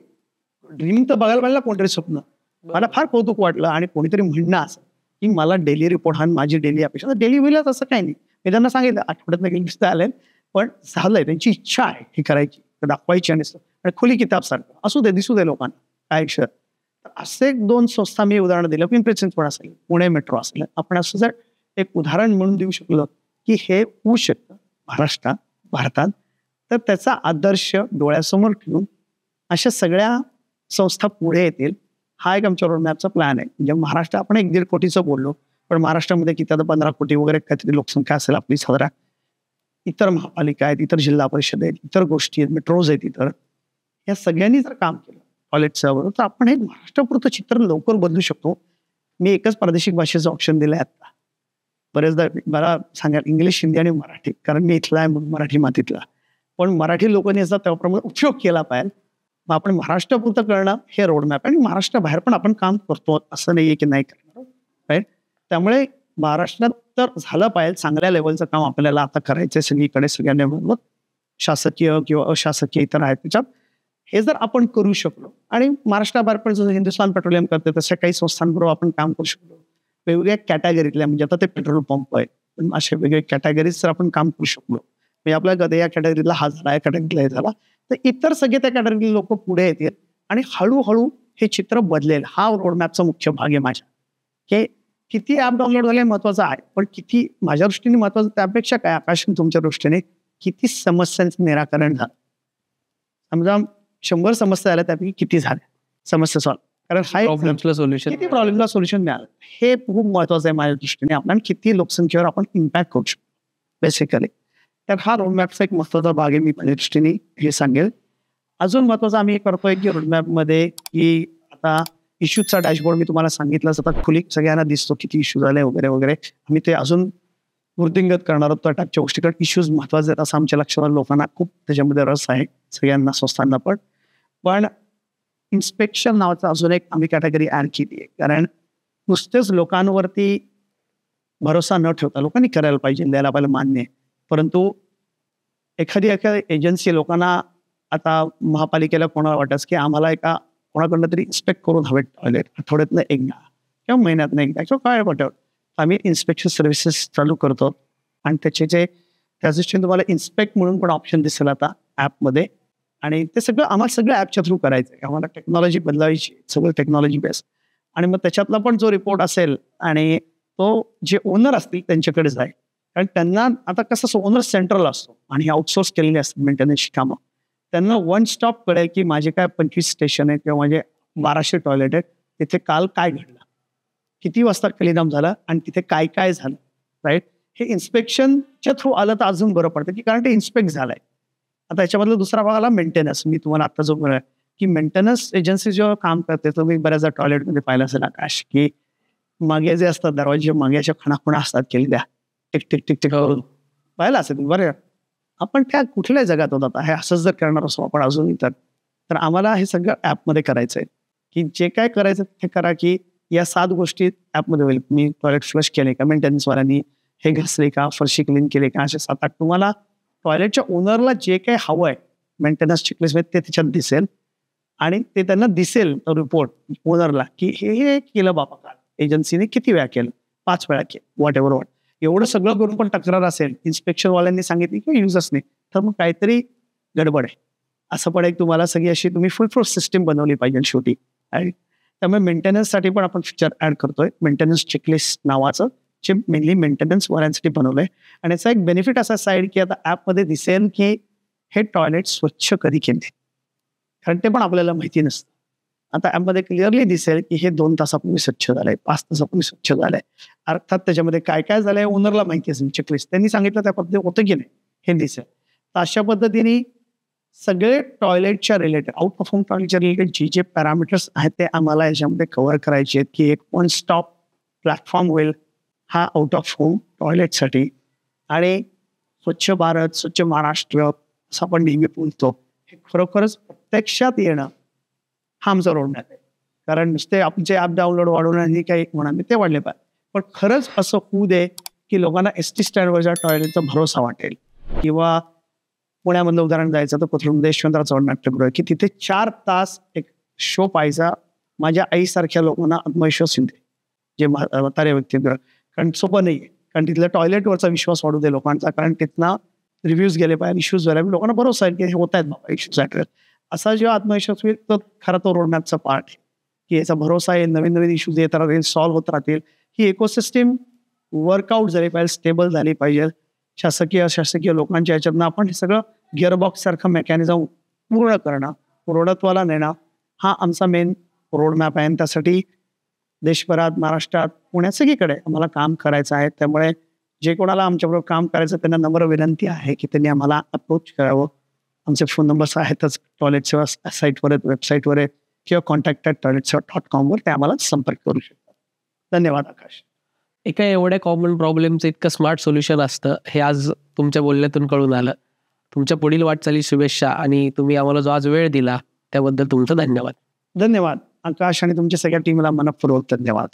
ड्रीम तर बघायला पाहिजे कोणतरी स्वप्न. मला फार कौतुक वाटलं. आणि कोणीतरी म्हणणं असं की मला डेली रिपोर्ट हा माझी डेली अपेक्षा. डेली होईलच असं काही नाही. मी त्यांना सांगितलं आठवड्यातनं गेली आले, पण झालंय, त्यांची इच्छा आहे ही करायची, दाखवायची आणि खुली किताब सारखं असू दे, दिसू दे लोकांना काय अक्षर. तर असे 2 संस्था मी उदाहरण दिलं. पिंपरी चिंचवड असेल, पुणे मेट्रो असेल. आपण असं जर एक उदाहरण म्हणून देऊ शकलो की हे होऊ शकतं भारतात, तर त्याचा आदर्श डोळ्यासमोर ठेवून अशा सगळ्या संस्था पुढे येतील. हा एक आमच्या रोडमॅपचा प्लॅन आहे. म्हणजे महाराष्ट्र आपण 1-1.5 कोटीचं बोललो, पण महाराष्ट्रामध्ये किती आता 15 कोटी वगैरे काहीतरी लोकसंख्या असेल आपली साधारण. इतर महापालिका आहेत, इतर जिल्हा परिषद आहेत, इतर गोष्टी आहेत, मेट्रोज आहेत इतर. या सगळ्यांनी जर काम केलं टॉयलेटचं, तर आपण हे महाराष्ट्रापुरतं चित्र लवकर बदलू शकतो. मी एकच प्रादेशिक भाषेचं ऑप्शन दिलं आहे आता. बरेचदा मला सांगाल इंग्लिश, हिंदी आणि मराठी, कारण मी इथला आहे म्हणून मराठी मातीतला. पण मराठी लोकांनी याचा त्याप्रमाणे उपयोग केला पाहिजे. मग आपण महाराष्ट्रापुरतं करणं हे रोडमॅप आहे आणि महाराष्ट्राबाहेर पण आपण काम करतो, असं नाहीये की नाही करणार, राईट. त्यामुळे महाराष्ट्रात तर झालं पाहिजे, चांगल्या लेवलचं काम आपल्याला आता करायचंय सगळीकडे, सगळ्या लेवलवर, शासकीय किंवा अशासकीय इतर आहेत त्याच्यात. हे जर आपण करू शकलो आणि महाराष्ट्राबाहेर पण जसं हिंदुस्थान पेट्रोलियम करते तशा काही संस्थांबरोबर आपण काम करू शकलो, वेगवेगळ्या कॅटेगरीतल्या, म्हणजे आता ते पेट्रोल पंप आहे, पण अशा वेगवेगळ्या कॅटेगरीज जर आपण काम करू शकलो, म्हणजे आपल्या या कॅटेगरीला हा झाला, या कॅटेगरीला हे झाला, तर इतर सगळे त्या कॅटेगरीतले लोक पुढे येतील आणि हळूहळू हे चित्र बदलेल. हा रोडमॅपचा मुख्य भाग आहे माझ्या. की किती ऍप डाउनलोड झाले महत्वाचं आहे, पण किती माझ्या दृष्टीने महत्वाचं त्यापेक्षा काय आकाश तुमच्या दृष्टीने किती समस्यांचं निराकरण झालं. समजा 100 समस्या झाल्या त्यापैकी किती झाल्या समस्या सॉल्व्ह, कारण हा सोल्युशन, किती प्रॉब्लेमला सोल्युशन मिळालं हे खूप महत्वाचं आहे माझ्या दृष्टीने. आपण किती लोकसंख्येवर आपण इम्पॅक्ट करू शकतो बेसिकली. तर हा रोडमॅपचा एक महत्वाचा भाग आहे, मी माझ्या दृष्टीने हे सांगेल. अजून महत्वाचं आम्ही हे करतोय की रोडमॅपमध्ये की आता इश्यूजचा डॅशबोर्ड मी तुम्हाला सांगितलं, सतत खुली सगळ्यांना दिसतो किती इश्यू झाले वगैरे वगैरे. आम्ही ते अजून वृद्धिंगत करणार आहोत त्या टाईपच्या गोष्टी, कारण इश्यूज महत्वाचे आहेत असं आमच्या लक्षात लोकांना खूप त्याच्यामध्ये रस आहे, सगळ्यांना संस्थांना पण इन्स्पेक्शन नावाचा अजून एक आम्ही कॅटेगरी ऍड केली आहे. कारण नुसतेच लोकांवरती भरोसा न ठेवता लोकांनी करायला पाहिजे, द्यायला पाहिजे, मान्य आहे, परंतु एखादी एजन्सी लोकांना, आता महापालिकेला कोणाला वाटत की आम्हाला कोणाकडनं तरी इन्स्पेक्ट करून हवे टॉयलेट आठवड्यातनं एकदा किंवा महिन्यातनं एकदा किंवा काय वाटत, आम्ही इन्स्पेक्शन सर्व्हिसेस चालू करतो आणि त्या दृष्टीने तुम्हाला इन्स्पेक्ट म्हणून पण ऑप्शन दिसेल आता ॲपमध्ये. आणि ते सगळं आम्हाला सगळं ॲपच्या थ्रू करायचं आहे. आम्हाला टेक्नॉलॉजी बदलायची, सगळं टेक्नॉलॉजी बेस. आणि मग त्याच्यातला पण जो रिपोर्ट असेल आणि तो जे ओनर असतील त्यांच्याकडे जाईल, कारण त्यांना आता कसं ओनर सेंट्रल असतो आणि आउटसोर्स केलेले असतात मेंटेनन्सची कामं. त्यांना वन स्टॉप कळेल की माझे काय 25 स्टेशन आहे किंवा माझे 1200 टॉयलेट आहेत, तिथे काल काय घडलं, किती वाजता क्लीनअप झालं आणि तिथे काय काय झालं, राईट. हे इन्स्पेक्शनच्या थ्रू आलं तर अजून बरं पडतं की कारण ते इन्स्पेक्ट झालंय. आता याच्यामधला दुसरा भाग आला मेंटेनन्स. मी तुम्हाला आता जो म्हणूया की मेंटेनन्स एजन्सी जेव्हा काम करते, तर मी बऱ्याचदा टॉयलेटमध्ये पाहिलं असेल आकाश की मागे जे असतात दरवाजे माग्याच्या खणाखुणा असतात केलेल्या, टिक टिक टिक टिक करून पाहिलं असेल बरं. आपण त्या कुठल्या जगात होत आता हे असंच जर करणार असो आपण अजून तर आम्हाला हे सगळं ॲपमध्ये करायचं आहे की जे काय करायचं ते करा की या 7 गोष्टी ॲपमध्ये होईल. मी टॉयलेट फ्लश केले का, मेंटेनन्सवाल्यांनी हे घासले का, फरशी क्लीन केले का, असे 7-8 तुम्हाला टॉयलेटच्या ओनरला जे काही हवं आहे मेंटेनन्स चेकलिस्टमध्ये ते त्याच्यात दिसेल आणि ते त्यांना दिसेल रिपोर्ट ओनरला की हे केलं बाबा काल एजन्सीने, किती वेळा केलं, 5 वेळा केलं, वॉट एव्हर वॉट. एवढं सगळं करून पण तक्रार असेल, इन्स्पेक्शनवाल्यांनी सांगितली किंवा युजर्स नाही, तर मग काहीतरी गडबड आहे. असं पण एक तुम्हाला सगळी अशी तुम्ही फुल सिस्टीम बनवली पाहिजे शेवटी. आणि त्यामुळे मेंटेनन्ससाठी पण आपण फीचर ऍड करतोय, मेंटेनन्स चेकलिस्ट नावाचं, जे मेनली मेंटेनन्स वाल्यांसाठी बनवलंय. आणि याचा एक बेनिफिट असा साईड की आता ऍपमध्ये दिसेल की हे टॉयलेट स्वच्छ कधी केले, कारण ते पण आपल्याला माहिती नसतं. आता ऍपमध्ये क्लिअरली दिसेल की हे 2 तासापूर्वी स्वच्छ झालंय, 5 तासापूर्वी स्वच्छ झालंय. अर्थात त्याच्यामध्ये काय काय झालंय ओनरला माहिती असेल, चेकलिस्ट त्यांनी सांगितलं त्या पद्धतीने होतं की नाही हे दिसेल. तर अशा पद्धतीने सगळे टॉयलेटच्या रिलेटेड, आउट ऑफ होम टॉयलेटच्या रिलेटेड जे पॅरामीटर्स आहेत ते आम्हाला याच्यामध्ये कव्हर करायचे आहेत की एक वन स्टॉप प्लॅटफॉर्म होईल हा आउट ऑफ होम टॉयलेटसाठी. आणि स्वच्छ भारत, स्वच्छ महाराष्ट्र असं आपण नेहमी बोलतो, हे खरोखरच प्रत्यक्षात येणं हा आमचा रोडमॅप आहे. कारण नुसते आमचे ॲप डाउनलोड वाढवण्याने काही म्हणा ते वाढले पाहिजे, पण खरंच असं होऊ दे की लोकांना एसटी स्टँडवरच्या टॉयलेटचा भरोसा वाटेल. किंवा पुण्यामधलं उदाहरण द्यायचं तर कोथरूडमध्ये यशवंतराव चव्हाण नाट्यगृह आहे की तिथे 4 तास एक शो पाहायचा. माझ्या आईसारख्या लोकांना आत्मविश्वास येते जे म्हातारे व्यक्तींवर, कारण सोपं नाही आहे. कारण तिथल्या टॉयलेटवरचा विश्वास वाढू दे लोकांचा, कारण तिथनं रिव्ह्यूज गेले पाहिजे, इश्यूज झाले लोकांना भरोसा आहे की हे होत आहेत बाबा इश्यूज ॲड्रेस. असा जेव्हा आत्मविश्वास होईल तर खरा तो रोडमॅपचा पार्ट आहे की याचा भरोसा येईल, नवीन नवीन इश्यूज येत राहतील, सॉल्व्ह होत राहतील. ही इकोसिस्टीम वर्कआउट झाली पाहिजे, स्टेबल झाली पाहिजे. शासकीय अशासकीय लोकांच्या याच्यातनं आपण हे सगळं गिअरबॉक्स सारखं मेकॅनिझम पूर्ण करणं, पूर्णत्वाला नेणं हा आमचा मेन रोडमॅप आहे. आणि त्यासाठी देशभरात, महाराष्ट्रात, पुण्यात सगळीकडे आम्हाला काम करायचं आहे. त्यामुळे जे कोणाला आमच्याबरोबर काम करायचं त्यांना नम्र विनंती आहे की त्यांनी आम्हाला अप्रोच करावं. आमचे फोन नंबर्स आहेतच, टॉयलेट सेवा साईटवर आहेत, वेबसाईटवर आहेत किंवा contact@toiletsewa.com वर ते आम्हाला संपर्क करू शकतात. धन्यवाद आकाश. एका एवढ्या कॉमन प्रॉब्लेमचं इतकं स्मार्ट सोल्युशन असतं हे आज तुमच्या बोलण्यातून कळून आलं. तुमच्या पुढील वाटचाली शुभेच्छा आणि तुम्ही आम्हाला जो आज वेळ दिला त्याबद्दल तुमचं धन्यवाद. धन्यवाद आकाश आणि तुमच्या सगळ्या टीमला मनःपूर्वक धन्यवाद.